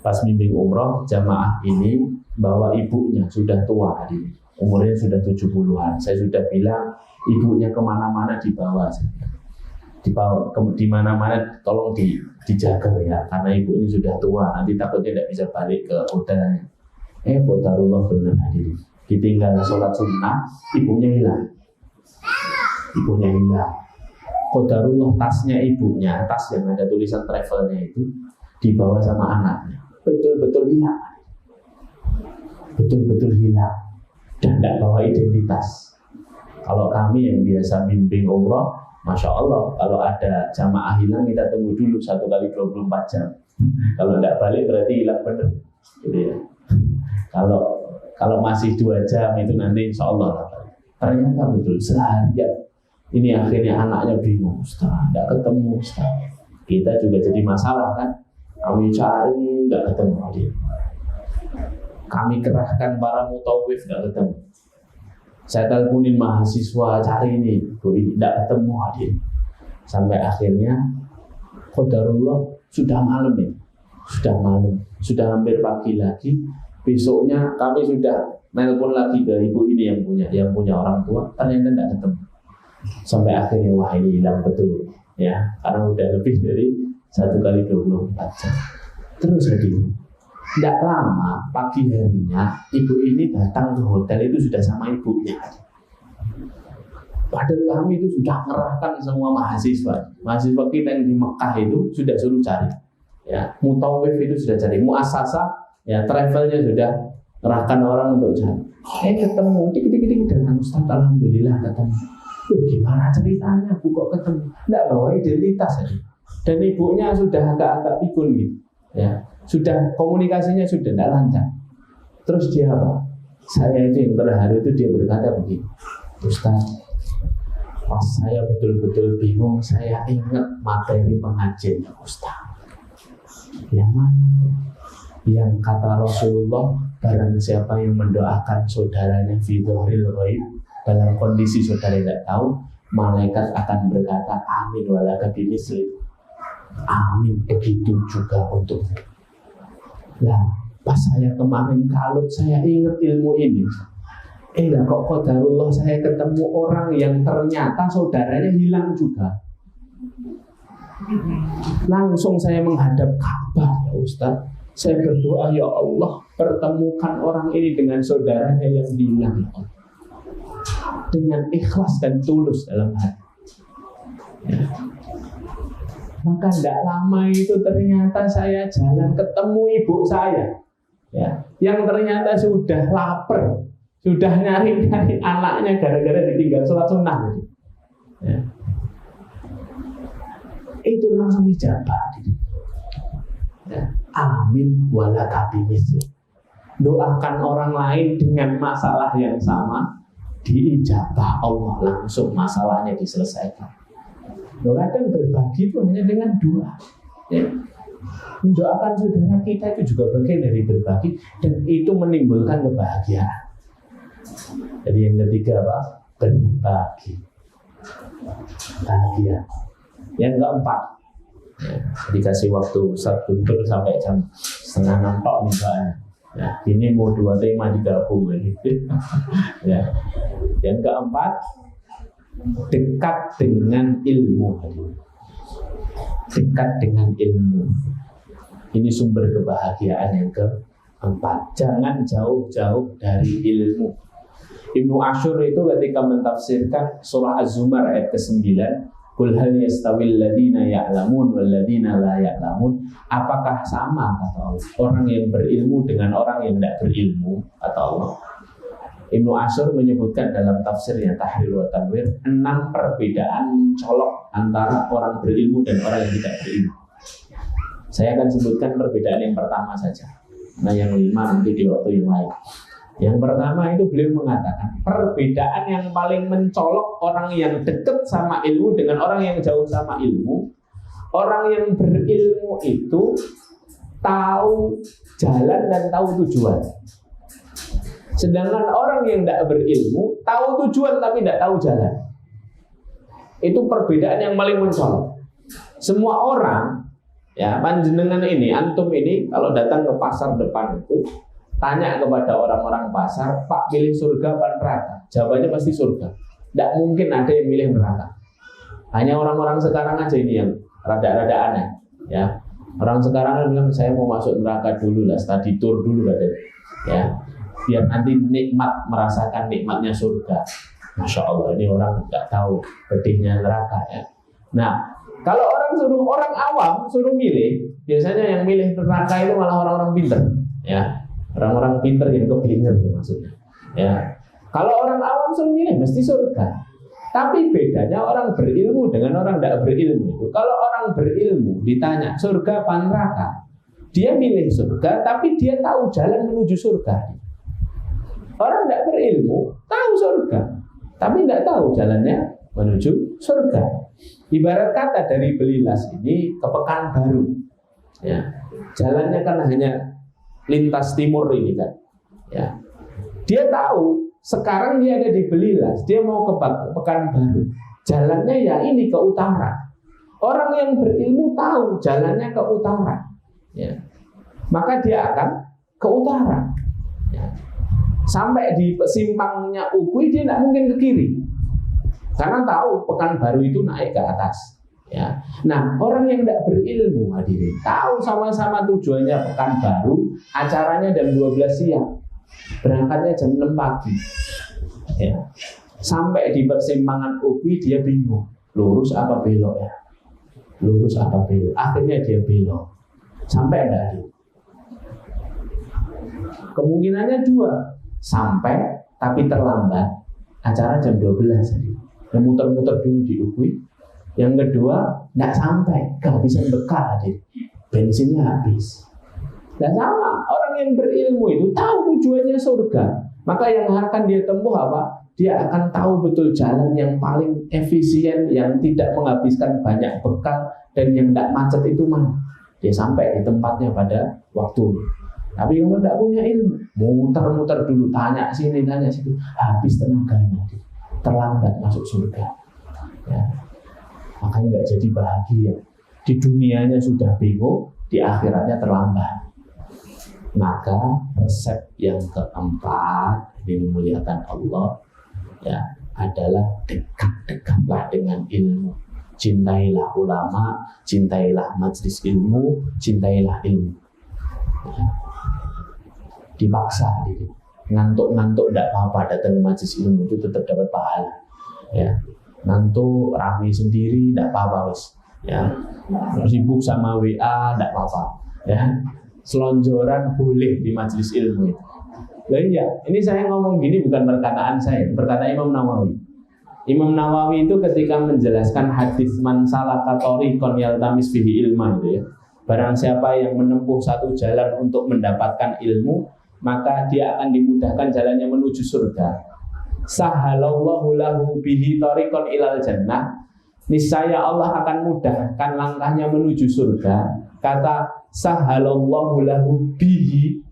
Pas bimbing umroh, jamaah ini bawa ibunya, sudah tua hari ini, umurnya sudah 70-an. Saya sudah bilang ibunya kemana-mana dibawa. Di mana-mana tolong dijaga ya, karena ibu ini sudah tua, nanti takutnya tidak bisa balik ke hotelnya. Qadarullah benar hadir, ditinggal sholat sunnah, ibunya hilang. Qadarullah tasnya ibunya, tas yang ada tulisan travelnya itu dibawa sama anaknya, betul-betul hilang dan tidak bawa identitas. Kalau kami yang biasa bimbing umroh, Masya Allah, kalau ada jamaah hilang kita tunggu dulu 1 kali 24 jam. Kalau tidak balik berarti hilang benar. Gitu ya. Kalau masih 2 jam itu nanti Insya Allah. Ternyata betul seharian. Ini akhirnya anaknya bingung, Ustaz, tidak ketemu Ustaz. Kita juga jadi masalah kan. Kami cari tidak ketemu dia. Kami kerahkan para mutawif tidak ketemu. Saya teleponin mahasiswa cari ini, tidak ketemu hadir. Sampai akhirnya qadarullah sudah malam ya, sudah hampir pagi lagi. Besoknya kami sudah nelpon lagi ke ibu ini yang punya orang tua, ternyata tidak ketemu. Sampai akhirnya wah ini hilang betul ya, karena udah lebih dari 1 kali 24 jam. Terus hadir. Tidak lama pagi harinya ibu ini datang ke hotel itu sudah sama ibunya. Padahal kami itu sudah mengerahkan semua mahasiswa kita yang di Mekah itu sudah suruh cari. Ya, mutawif itu sudah cari, muasasa ya travelnya sudah kerahkan orang untuk cari. Ketemu, dikit-dikit dengan Ustaz, alhamdulillah ketemu. Gimana ceritanya bu kok ketemu? Tidak bawa identitas aja. Dan ibunya sudah agak-agak pikun gitu. Ya. Sudah komunikasinya sudah tidak lancar. Terus dia apa? Saya itu yang terharu itu dia berkata begini, Ustaz, pas saya betul-betul bingung, saya ingat materi pengajian Ustaz. Yang mana? Yang kata Rasulullah, barang siapa yang mendoakan saudaranya fi dhahril ghaib, dalam kondisi saudara tidak tahu, malaikat akan berkata amin walaka bimislim. Amin, begitu juga untukmu. Lah, pas saya kemarin kalut, saya ingat ilmu ini. Lah kok qadarullah saya ketemu orang yang ternyata saudaranya hilang juga. Langsung saya menghadap Ka'bah, ya Ustaz. Saya berdoa, ya Allah, pertemukan orang ini dengan saudaranya yang hilang, ya Allah. Dengan ikhlas dan tulus dalam hati. Ya. Maka tidak lama itu ternyata saya jalan ketemu ibu saya, ya, yang ternyata sudah lapar, sudah nyari anaknya gara-gara ditinggal sholat sunnah. Ya. Itu langsung ijabah. Ya. Amin walaka bimislim. Doakan orang lain dengan masalah yang sama, diijabah Allah, langsung masalahnya diselesaikan. Kadang berbagi itu hanya dengan doa. Ya. Mendoakan saudara kita itu juga bagian dari berbagi, dan itu menimbulkan kebahagiaan. Jadi yang ketiga apa? Berbagi. Bahagia. Yang keempat, Ya, dikasih waktu Ustaz Guntur sampai jam 5:30 tok nih Mbak. Ya, ini mau 2 tema digabung ini. Ya. Yang keempat, dekat dengan ilmu. Dekat dengan ilmu. Ini sumber kebahagiaan yang keempat. Jangan jauh-jauh dari ilmu. Ibnu Ashur itu ketika mentafsirkan surah Az-Zumar ayat ke-9, Qul hal yastawil ladina ya'lamun wal ladina la ya'lamun. Apakah sama, kata Allah, orang yang berilmu dengan orang yang tidak berilmu, kata Allah. Ibnu Ashur menyebutkan dalam tafsirnya Tahrir wa Tanwir 6 perbedaan colok antara orang berilmu dan orang yang tidak berilmu. Saya akan sebutkan perbedaan yang pertama saja. Nah, yang 5 nanti di waktu yang lain. Yang pertama itu beliau mengatakan perbedaan yang paling mencolok orang yang dekat sama ilmu dengan orang yang jauh sama ilmu. Orang yang berilmu itu tahu jalan dan tahu tujuan. Sedangkan orang yang tidak berilmu tahu tujuan tapi tidak tahu jalan. Itu perbedaan yang paling mencolok. Semua orang, ya panjenengan ini, antum ini kalau datang ke pasar depan itu tanya kepada orang-orang pasar, Pak pilih surga apa neraka? Jawabannya pasti surga. Tidak mungkin ada yang milih neraka. Hanya orang-orang sekarang aja ini yang rada-rada aneh. Ya, orang sekarang bilang saya mau masuk neraka dulu lah, study tour dulu katanya. Ya, biar nanti merasakan nikmatnya surga. Masya Allah, ini orang nggak tahu pedihnya neraka ya. Nah, kalau orang awam suruh milih, biasanya yang milih neraka itu malah orang-orang pintar. Ya. Orang-orang pintar yang keblinger maksudnya. Ya. Kalau orang awam suruh milih mesti surga. Tapi bedanya orang berilmu dengan orang tidak berilmu itu. Kalau orang berilmu ditanya surga apa neraka, dia milih surga tapi dia tahu jalan menuju surga. Orang tidak berilmu tahu surga tapi tidak tahu jalannya menuju surga. Ibarat kata dari Belilas ini ke Pekanbaru. Ya. Jalannya kan hanya lintas timur ini kan, ya. Dia tahu sekarang dia ada di Belilas, dia mau ke Pekanbaru. Jalannya ya ini ke utara. Orang yang berilmu tahu jalannya ke utara, ya. Maka dia akan ke utara. Ya. Sampai di simpangnya Ukui dia tidak mungkin ke kiri, karena tahu Pekanbaru itu naik ke atas. Ya. Nah, orang yang tidak berilmu hadirin tahu sama-sama tujuannya Pekanbaru, acaranya jam 12 siang, berangkatnya jam 6 pagi. Ya. Sampai di persimpangan Ubi dia bingung, lurus apa belok ya? Lurus apa belok? Akhirnya dia belok. Sampai ada. Kemungkinannya 2, sampai tapi terlambat. Acara jam 12 tadi. Muter-muter dulu di Ubi. Yang kedua, tidak sampai, kehabisan bekal, adik. Bensinnya habis. Dan sama, orang yang berilmu itu tahu tujuannya surga. Maka yang akan dia tempuh apa? Dia akan tahu betul jalan yang paling efisien, yang tidak menghabiskan banyak bekal, dan yang tidak macet itu mana. Dia sampai di tempatnya pada waktunya. Tapi kalau tidak punya ilmu, muter-muter dulu, tanya sini, tanya situ, habis tenaganya, terlambat masuk surga. Ya. Makanya nggak jadi bahagia. Di dunianya sudah bingung, di akhiratnya terlambat. Maka resep yang keempat yang memuliakan Allah ya adalah dekat-dekatlah dengan ilmu. Cintailah ulama, cintailah majelis ilmu, cintailah ilmu. Ya. Dipaksa diri. Ngantuk-ngantuk tidak apa-apa, datang majelis ilmu itu tetap dapat pahala. Ya. Ngantuk rame sendiri tidak apa-apa wis. Ya. Sibuk sama WA tidak apa-apa. Ya. Selonjoran boleh di majelis ilmu itu. Lah iya, ini saya ngomong gini bukan perkataan saya, perkataan Imam Nawawi. Imam Nawawi itu ketika menjelaskan hadis man salaka tariqan yaltamis fihi ilman itu ya. Barang siapa yang menempuh satu jalan untuk mendapatkan ilmu, maka dia akan dimudahkan jalannya menuju surga. Sahalallahu lahu bihi tariqan ilal jannah. Niscaya Allah akan mudahkan langkahnya menuju surga. Kata sahalallahu lahu bihi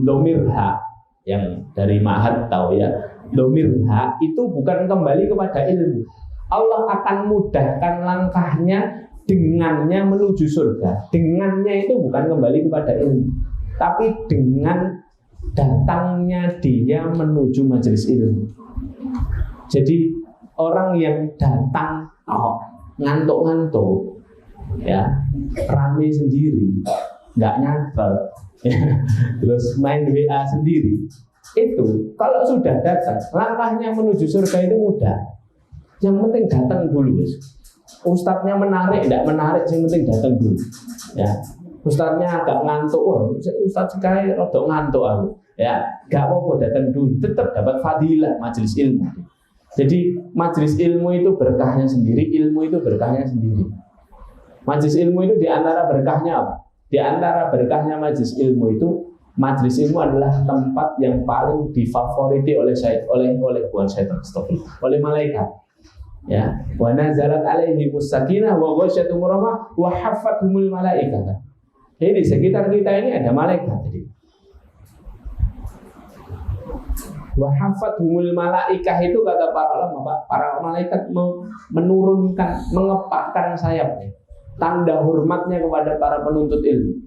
domirha yang dari Ma'had tahu ya. Domirha itu bukan kembali kepada ilmu. Allah akan mudahkan langkahnya dengannya menuju surga. Dengannya itu bukan kembali kepada ilmu, tapi dengan datangnya dia menuju majelis ilmu. Jadi orang yang datang ngantuk-ngantuk, ya, rame sendiri, nggak nyantel, ya, terus main WA sendiri, itu kalau sudah datang, langkahnya menuju surga itu mudah. Yang penting datang dulu, ustadznya menarik, tidak menarik, yang penting datang dulu. Ya, ustadznya agak ngantuk, ustadz sekali rodok ngantuk aku. Ya, gak apa-apa, datang dulu, tetap dapat fadilah majelis ilmu. Jadi majelis ilmu itu berkahnya sendiri, ilmu itu berkahnya sendiri. Majelis ilmu itu di antara berkahnya apa? Di antara berkahnya majelis ilmu itu, majelis ilmu adalah tempat yang paling difavoriti oleh oleh malaikat. Ya, wa nazalat alaihi musakinah wa ghasyatuhum rahmah wa haffathumul malaikah. Jadi di sekitar kita ini ada malaikat. Jadi wa haffathumul malaikah itu kata para ulama, para malaikat menurunkan, mengepakkan sayapnya, tanda hormatnya kepada para penuntut ilmu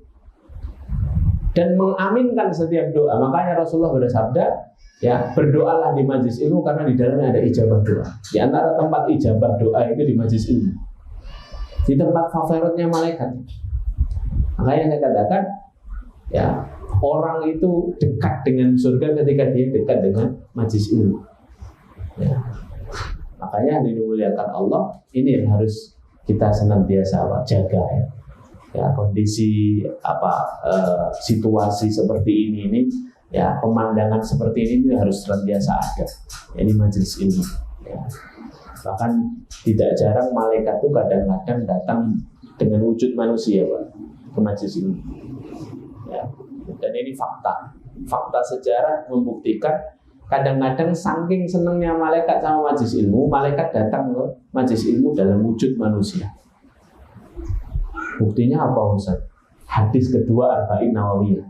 dan mengaminkan setiap doa. Makanya Rasulullah bersabda, ya, berdoalah di majelis ilmu karena di dalamnya ada ijabah doa. Di antara tempat ijabah doa itu di majelis ilmu, di tempat favoritnya malaikat. Makanya saya katakan, ya, orang itu dekat dengan surga ketika dia dekat dengan majelis ilmu. Ya. Makanya dimuliakan Allah, ini yang harus kita senantiasa jaga, ya. Ya, kondisi situasi seperti ini ya, pemandangan seperti ini harus senantiasa ada. Ini majelis ilmu. Ya. Bahkan tidak jarang malaikat itu kadang-kadang datang dengan wujud manusia, Pak, ke majelis ilmu. Ya. Dan ini fakta sejarah membuktikan kadang-kadang saking senangnya malaikat sama majelis ilmu, malaikat datang ke majelis ilmu dalam wujud manusia. Buktinya apa, Ustaz? Hadis kedua Arba'in Nawawiyah,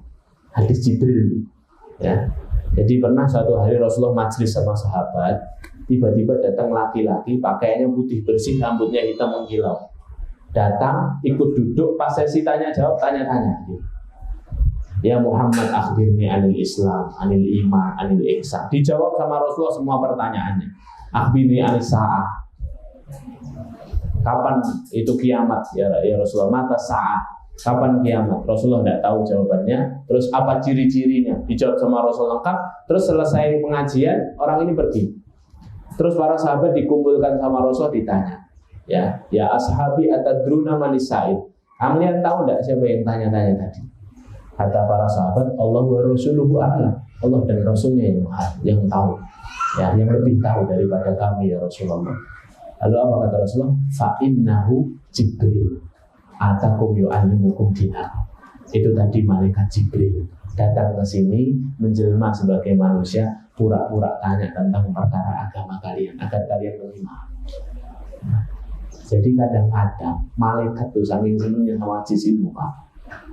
hadis Jibril. Ya. Jadi pernah suatu hari Rasulullah majelis sama sahabat, tiba-tiba datang laki-laki, pakaiannya putih bersih, rambutnya hitam mengkilau. Datang, ikut duduk, pas sesi tanya jawab, tanya-tanya. Ya Muhammad, akhbirni anil Islam, anil iman, anil ihsan. Dijawab sama Rasulullah semua pertanyaannya. Akhbirni anil sa'ah. Kapan itu kiamat, ya Rasulullah? Mata sa'ah. Kapan kiamat? Rasulullah tidak tahu jawabannya. Terus apa ciri-cirinya? Dijawab sama Rasulullah lengkap. Terus selesai pengajian, orang ini pergi. Terus para sahabat dikumpulkan sama Rasulullah, ditanya, ya ashabi atadruna manis sa'id. Kalian tahu tidak siapa yang tanya-tanya tadi? Kata para sahabat, Allah wa rasuluhu a'lam. Allah dan Rasulnya yang tahu, ya, yang lebih tahu daripada kami, ya Rasulullah. Lalu apa kata Rasulullah? Fa'innahu Jibril atakum yu'allimukum dinakum. Itu tadi malaikat Jibril datang ke sini menjelma sebagai manusia, pura-pura tanya tentang perkara agama kalian agar kalian beriman. Jadi kadang-kadang malaikat tuh saking senangnya sama majelis ilmu, Pak,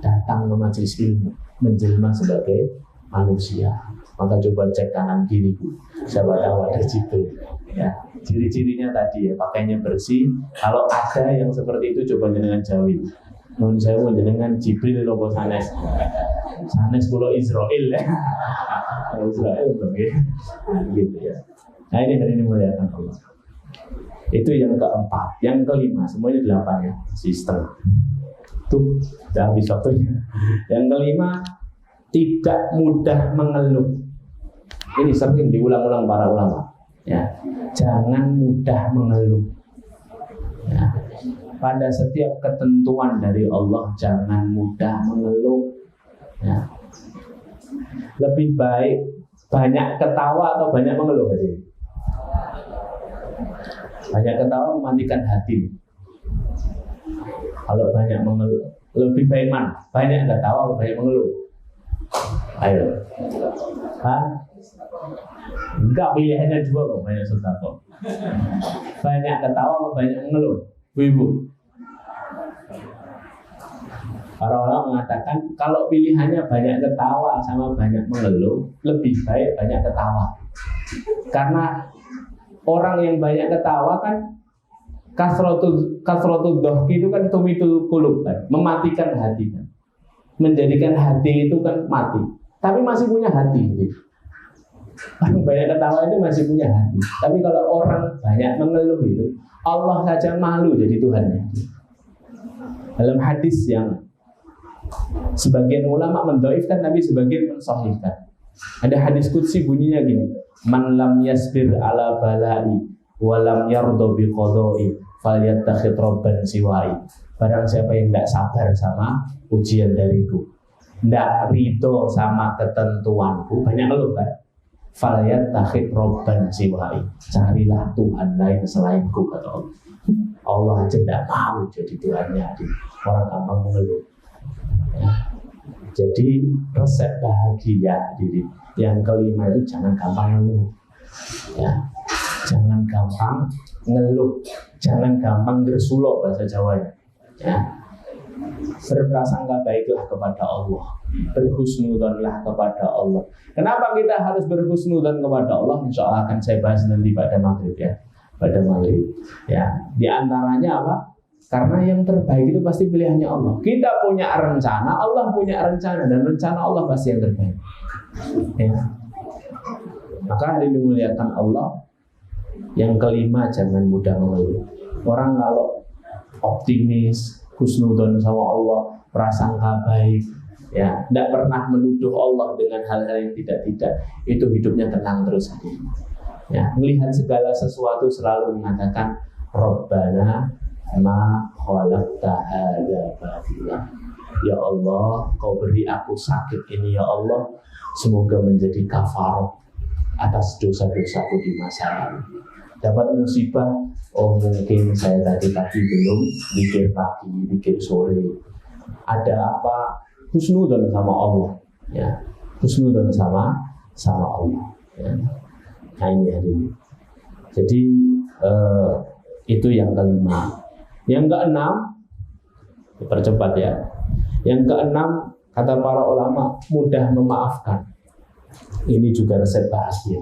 datang ke majelis ilmu menjelma sebagai manusia. Maka coba cek kanan kiri, Bu, siapa tahu ada Jibril. Ya, ciri-cirinya tadi, ya, pakainya bersih. Kalau ada yang seperti itu, coba jenengan jawab. Nun saya mau jenengan Jibril logo sanes pulau Israel, ya. Israel gitu, ya. Nah, ini hari ini muliakan Allah. Itu yang keempat. Yang kelima, semuanya 8 ya, sistem. Tuh, udah habis waktunya. Yang kelima, tidak mudah mengeluh. Ini sering diulang-ulang para ulama. Ya, jangan mudah mengeluh. Ya, pada setiap ketentuan dari Allah jangan mudah mengeluh. Ya. Lebih baik banyak ketawa atau banyak mengeluh, hati? Banyak ketawa mematikan hati. Kalau banyak mengeluh, lebih baik mana? Banyak ketawa atau banyak mengeluh? Ayo. Enggak, pilihannya dua kok, banyak sedekah. Banyak ketawa atau banyak mengeluh? Ibu. Para ulama mengatakan kalau pilihannya banyak ketawa sama banyak mengeluh, lebih baik banyak ketawa. Karena orang yang banyak ketawa kan kasratul dhahki itu kan tumitul qulub kan, mematikan hati kan. Menjadikan hati itu kan mati. Tapi masih punya hati. Orang banyak ketawa itu masih punya hati. Tapi kalau orang banyak mengeluh itu, Allah saja malu jadi Tuhannya. Dalam hadis yang sebagian ulama mendhaifkan, tapi sebagian mensahihkan. Ada hadis qudsi bunyinya gini, man lam yasbir ala balai wa lam yarda bi qada'i falyattakhid rabban siwai. Barang siapa yang tidak sabar sama ujian dariku, tidak ridho sama ketentuanku, banyak ngeluh kan, falyattakhid rabban siwai, carilah Tuhan lain selainku, kata Allah. Allah aja tidak mau jadi Tuhannya. Orang gampang mengeluh ya. Jadi resep bahagia diri yang kelima itu jangan gampang ngeluh ya. Jangan gampang ngeluh, jangan gampang gersulok bahasa Jawanya ya. Berprasangka baiklah kepada Allah, berhusnudzonlah kepada Allah. Kenapa kita harus berhusnudzon kepada Allah? Insya Allah akan saya bahas nanti pada maghrib ya. Pada maghrib ya. Di antaranya apa? Karena yang terbaik itu pasti pilihannya Allah. Kita punya rencana, Allah punya rencana, dan rencana Allah pasti yang terbaik. Ya. Maka hari dimuliakan Allah. Yang kelima, jangan mudah mengeluh. Orang kalau optimis, husnudzon sama Allah, prasangka baik, ya, tidak pernah menuduh Allah dengan hal-hal yang tidak-tidak, itu hidupnya tenang terus. Ya, melihat segala sesuatu selalu mengatakan Rabbana ma khalaqta hadza batila. Ya Allah, kau beri aku sakit ini ya Allah, semoga menjadi kafarah atas dosa-dosaku di masa lalu. Dapat musibah, oh mungkin saya tadi belum pikir pagi, pikir sore. Ada apa? Husnudzon sama Allah, ya. Husnudzon sama Allah. Ya. Nah ini hari ini. Jadi itu yang kelima. Yang keenam, dipercepat ya. Yang keenam, kata para ulama, mudah memaafkan. Ini juga resep bahagia.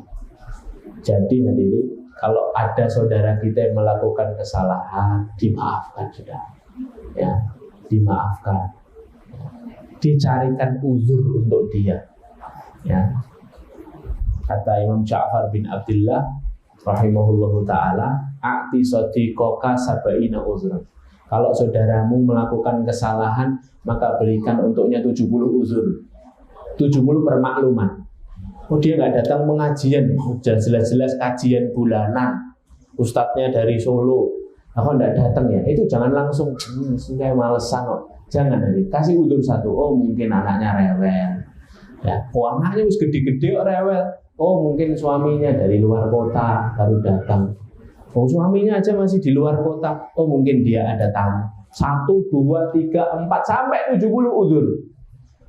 Jadi hadirin, kalau ada saudara kita yang melakukan kesalahan, dimaafkan sudah. Ya, dimaafkan. Dicarikan uzur untuk dia. Ya. Kata Imam Ja'far bin Abdullah rahimahullahu ta'ala, a'ti sadiqoka sabaina uzran. Kalau saudaramu melakukan kesalahan, maka berikan untuknya 70 uzur, 70 permakluman. Oh dia nggak datang pengajian, jelas-jelas kajian bulanan, ustadznya dari Solo, aku nggak datang ya, itu jangan langsung kayak malesan kok. Jangan, kasih uzur satu. Oh mungkin anaknya rewel, ya. Oh anaknya harus gede-gede rewel. Oh mungkin suaminya dari luar kota baru datang. Oh suaminya aja masih di luar kota. Oh mungkin dia ada tamu. 1, 2, 3, 4 sampai 70 uzur.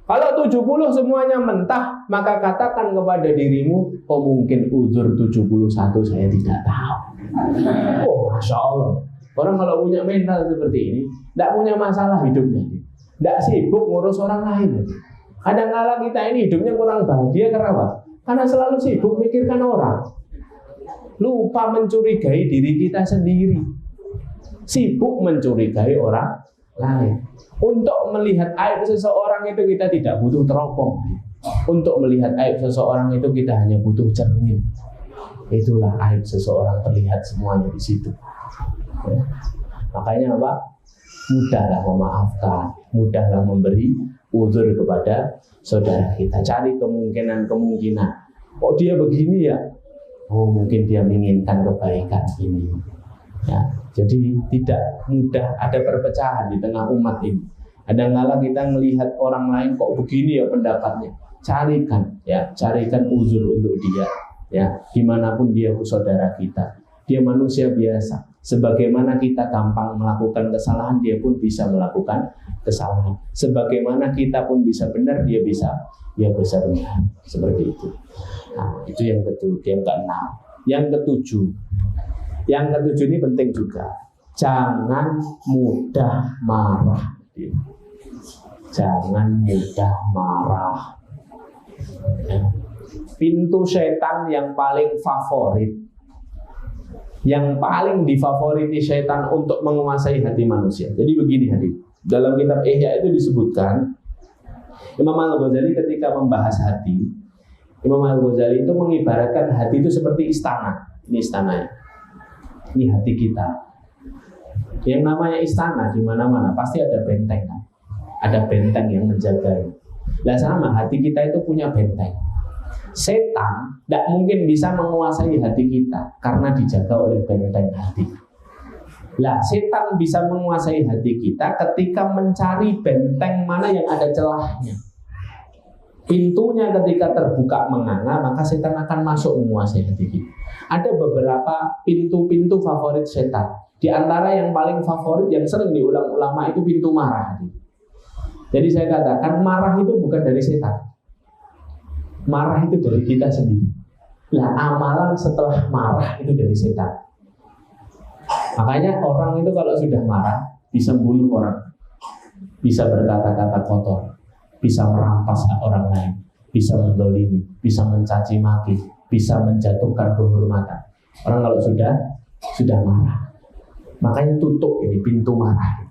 Kalau 70 semuanya mentah, maka katakan kepada dirimu, oh mungkin uzur 71 saya tidak tahu. Oh Masya Allah. Orang kalau punya mental seperti ini, tidak punya masalah hidupnya, tidak sibuk ngurus orang lain. Kadang-kadang kita ini hidupnya kurang bahagia karena apa? Karena selalu sibuk mikirkan orang, lupa mencurigai diri kita sendiri, sibuk mencurigai orang lain. Untuk melihat aib seseorang itu kita tidak butuh teropong. Untuk melihat aib seseorang itu kita hanya butuh cermin. Itulah aib seseorang terlihat semuanya di situ. Ya. Makanya apa? Mudahlah memaafkan, mudahlah memberi uzur kepada saudara kita. Cari kemungkinan. Kok dia begini ya? Oh mungkin dia menginginkan kebaikan ini. Ya, jadi tidak mudah ada perpecahan di tengah umat ini. Kadang-kala kita melihat orang lain kok begini ya pendapatnya. Carikan uzur untuk dia. Ya, dimanapun dia saudara kita, dia manusia biasa. Sebagaimana kita gampang melakukan kesalahan, dia pun bisa melakukan kesalahan. Sebagaimana kita pun bisa benar, dia bisa benar. Seperti itu. Nah, itu yang keenam. Yang ketujuh ini penting juga. Jangan mudah marah. Jangan mudah marah. Pintu setan yang paling favorit yang paling difavoriti syaitan untuk menguasai hati manusia. Jadi begini hadir. Dalam kitab Ihya itu disebutkan, Imam Al-Ghazali ketika membahas hati, Imam Al-Ghazali itu mengibaratkan hati itu seperti istana. Ini istananya. Ini hati kita. Yang namanya istana di mana-mana pasti ada benteng. Ada benteng yang menjaganya. Nah sama, hati kita itu punya benteng. Setan tidak mungkin bisa menguasai hati kita karena dijaga oleh benteng hati. Lah, setan bisa menguasai hati kita ketika mencari benteng mana yang ada celahnya. Pintunya ketika terbuka menganga, maka setan akan masuk menguasai hati kita. Ada beberapa pintu-pintu favorit setan. Di antara yang paling favorit yang sering diulang ulama itu pintu marah. Jadi saya katakan marah itu bukan dari setan. Marah itu dari kita sendiri. Lah, amalan setelah marah itu dari setan. Makanya orang itu kalau sudah marah bisa bunuh orang, bisa berkata-kata kotor, bisa merampas hak orang lain, bisa mendolimi, bisa mencaci maki, bisa menjatuhkan kehormatan. Orang kalau sudah marah, makanya tutup ini pintu marah.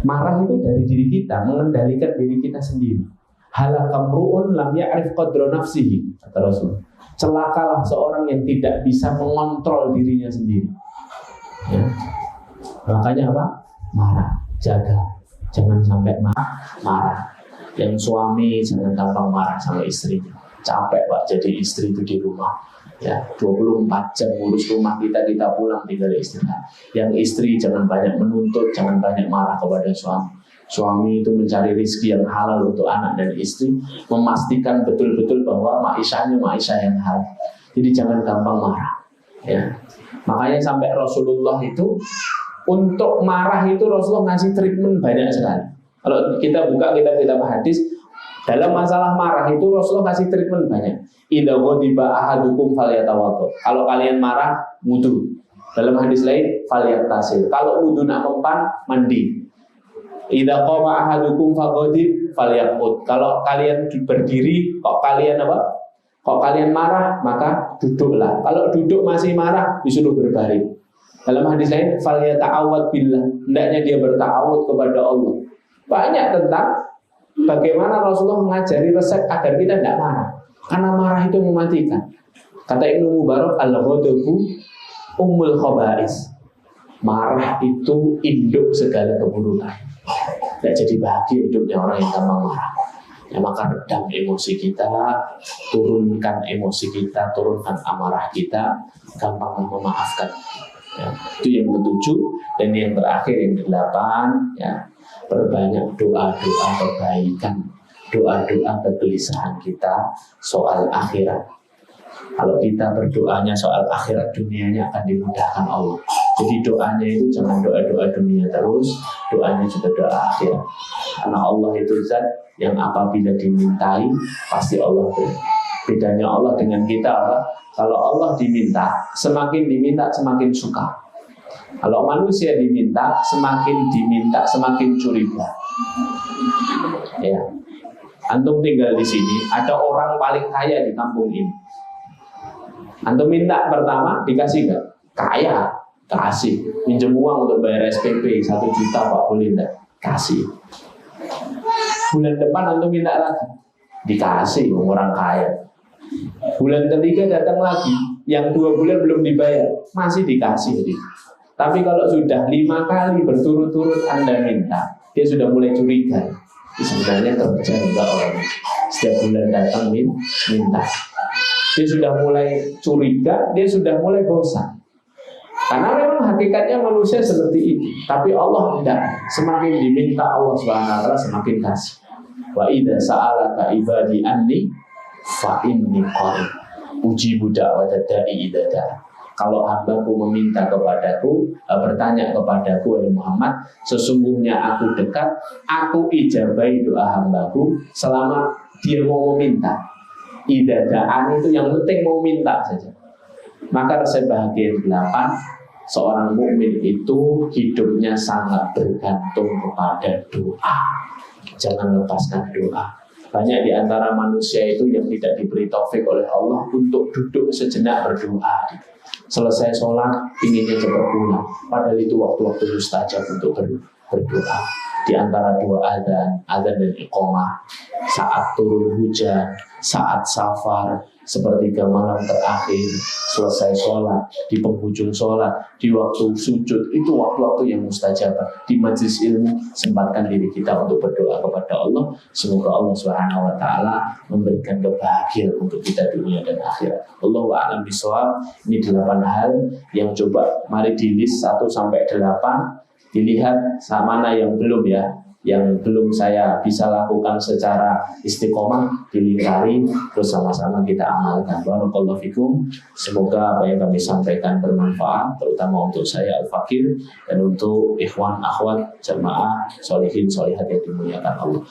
Marah itu dari diri kita, mengendalikan diri kita sendiri. Halakamru'un lam ya'rif qadra nafsihi, kata Rasul. Celakalah seorang yang tidak bisa mengontrol dirinya sendiri. Ya. Makanya apa? Marah, jaga, jangan sampai marah. Yang suami jangan gampang marah sama istrinya. Capek Pak jadi istri itu di rumah. Ya, 24 jam ngurus rumah kita pulang tinggal istirahat. Yang istri jangan banyak menuntut, jangan banyak marah kepada suami. Suami itu mencari rezeki yang halal untuk anak dan istri, memastikan betul-betul bahwa maisha yang halal. Jadi jangan gampang marah. Ya. Makanya sampai Rasulullah itu untuk marah itu Rasulullah ngasih treatment banyak sekali. Kalau kita buka kitab-kitab hadis, dalam masalah marah itu Rasulullah kasih treatment banyak. Idza ghadiba ahadukum falyatawaddo. Kalau kalian marah, wudu. Dalam hadis lain, falyaktasil. Kalau wudu nak mempan, mandi. Idza qama ahadukum faghadib falyaqut. Kalau kalian berdiri, kok kalian marah, maka duduklah. Kalau duduk masih marah, disuruh berbaring. Dalam hadis lain, falyata'awwad billah. Hendaknya dia berta'awud kepada Allah. Banyak tentang bagaimana Rasulullah mengajari resep agar kita tidak marah. Karena marah itu mematikan. Kata Ibnu Mubarak, al-ghadabu ummul khaba'is. Marah itu induk segala keburukan. Tidak jadi bahagia hidupnya orang yang gampang marah. Ya, maka redam emosi kita, turunkan emosi kita, turunkan amarah kita, gampang memaafkan. Ya, itu yang ketujuh. Dan yang terakhir yang kedelapan, ya, perbanyak doa-doa kebaikan, doa-doa kegelisahan kita soal akhirat. Kalau kita berdoanya soal akhirat, dunianya akan dimudahkan Allah. Jadi doanya itu jangan doa-doa dunia terus, doanya juga doa akhirat. Karena Allah itu zat yang apabila dimintai pasti Allah beri. Bedanya Allah dengan kita apa? Kalau Allah diminta, semakin diminta semakin suka. Kalau manusia diminta, semakin curiga. Ya. Antum tinggal di sini, ada orang paling kaya di kampung ini. Antum minta pertama, dikasih nggak? Kaya, kasih. Minjem uang untuk bayar SPP 1 juta Pak, boleh nggak? Kasih. Bulan depan antum minta lagi, dikasih orang kaya. Bulan ketiga datang lagi, yang 2 bulan belum dibayar, masih dikasih. Tapi kalau sudah 5 kali berturut-turut Anda minta, dia sudah mulai curiga. Sebenarnya kerja enggak orang. Setiap bulan datang minta. Dia sudah mulai curiga, dia sudah mulai bosan. Karena memang hakikatnya manusia seperti itu. Tapi Allah tidak. Semakin diminta Allah SWT semakin kasih. Wa idza sa'alaka ibadi anni fa inni qarib. Ujibu da'watad da'i idza da'a. Kalau hambaku meminta kepadaku, bertanya kepadaku, wahai Muhammad, sesungguhnya aku dekat, aku ijabai doa hambaku selama dia mau meminta. Idadaan itu yang penting mau minta saja. Maka resep bahagia 8, seorang mukmin itu hidupnya sangat bergantung kepada doa. Jangan lepaskan doa. Banyak di antara manusia itu yang tidak diberi taufik oleh Allah untuk duduk sejenak berdoa. selesai sholat inginnya cepat pulang, padahal itu waktu-waktu mustajab untuk berdoa. Di antara dua adzan dan iqamah, saat turun hujan, saat safar, sepertiga malam terakhir, selesai sholat, di penghujung sholat, di waktu sujud, itu waktu-waktu yang mustajab. Di majlis ilmu, sempatkan diri kita untuk berdoa kepada Allah. Semoga Allah Subhanahu wa Ta'ala memberikan kebahagiaan untuk kita dunia dan akhirat. Allahu a'lam bishawab. Ini 8 hal yang coba mari di list 1 sampai 8. Dilihat mana yang belum ya, yang belum saya bisa lakukan secara istiqomah, dilingkari, terus sama-sama kita amalkan. Barakallahu fikum. Semoga apa yang kami sampaikan bermanfaat, terutama untuk saya Al-Fakir dan untuk ikhwan akhwat jamaah sholihin sholihat yang dimuliakan Allah.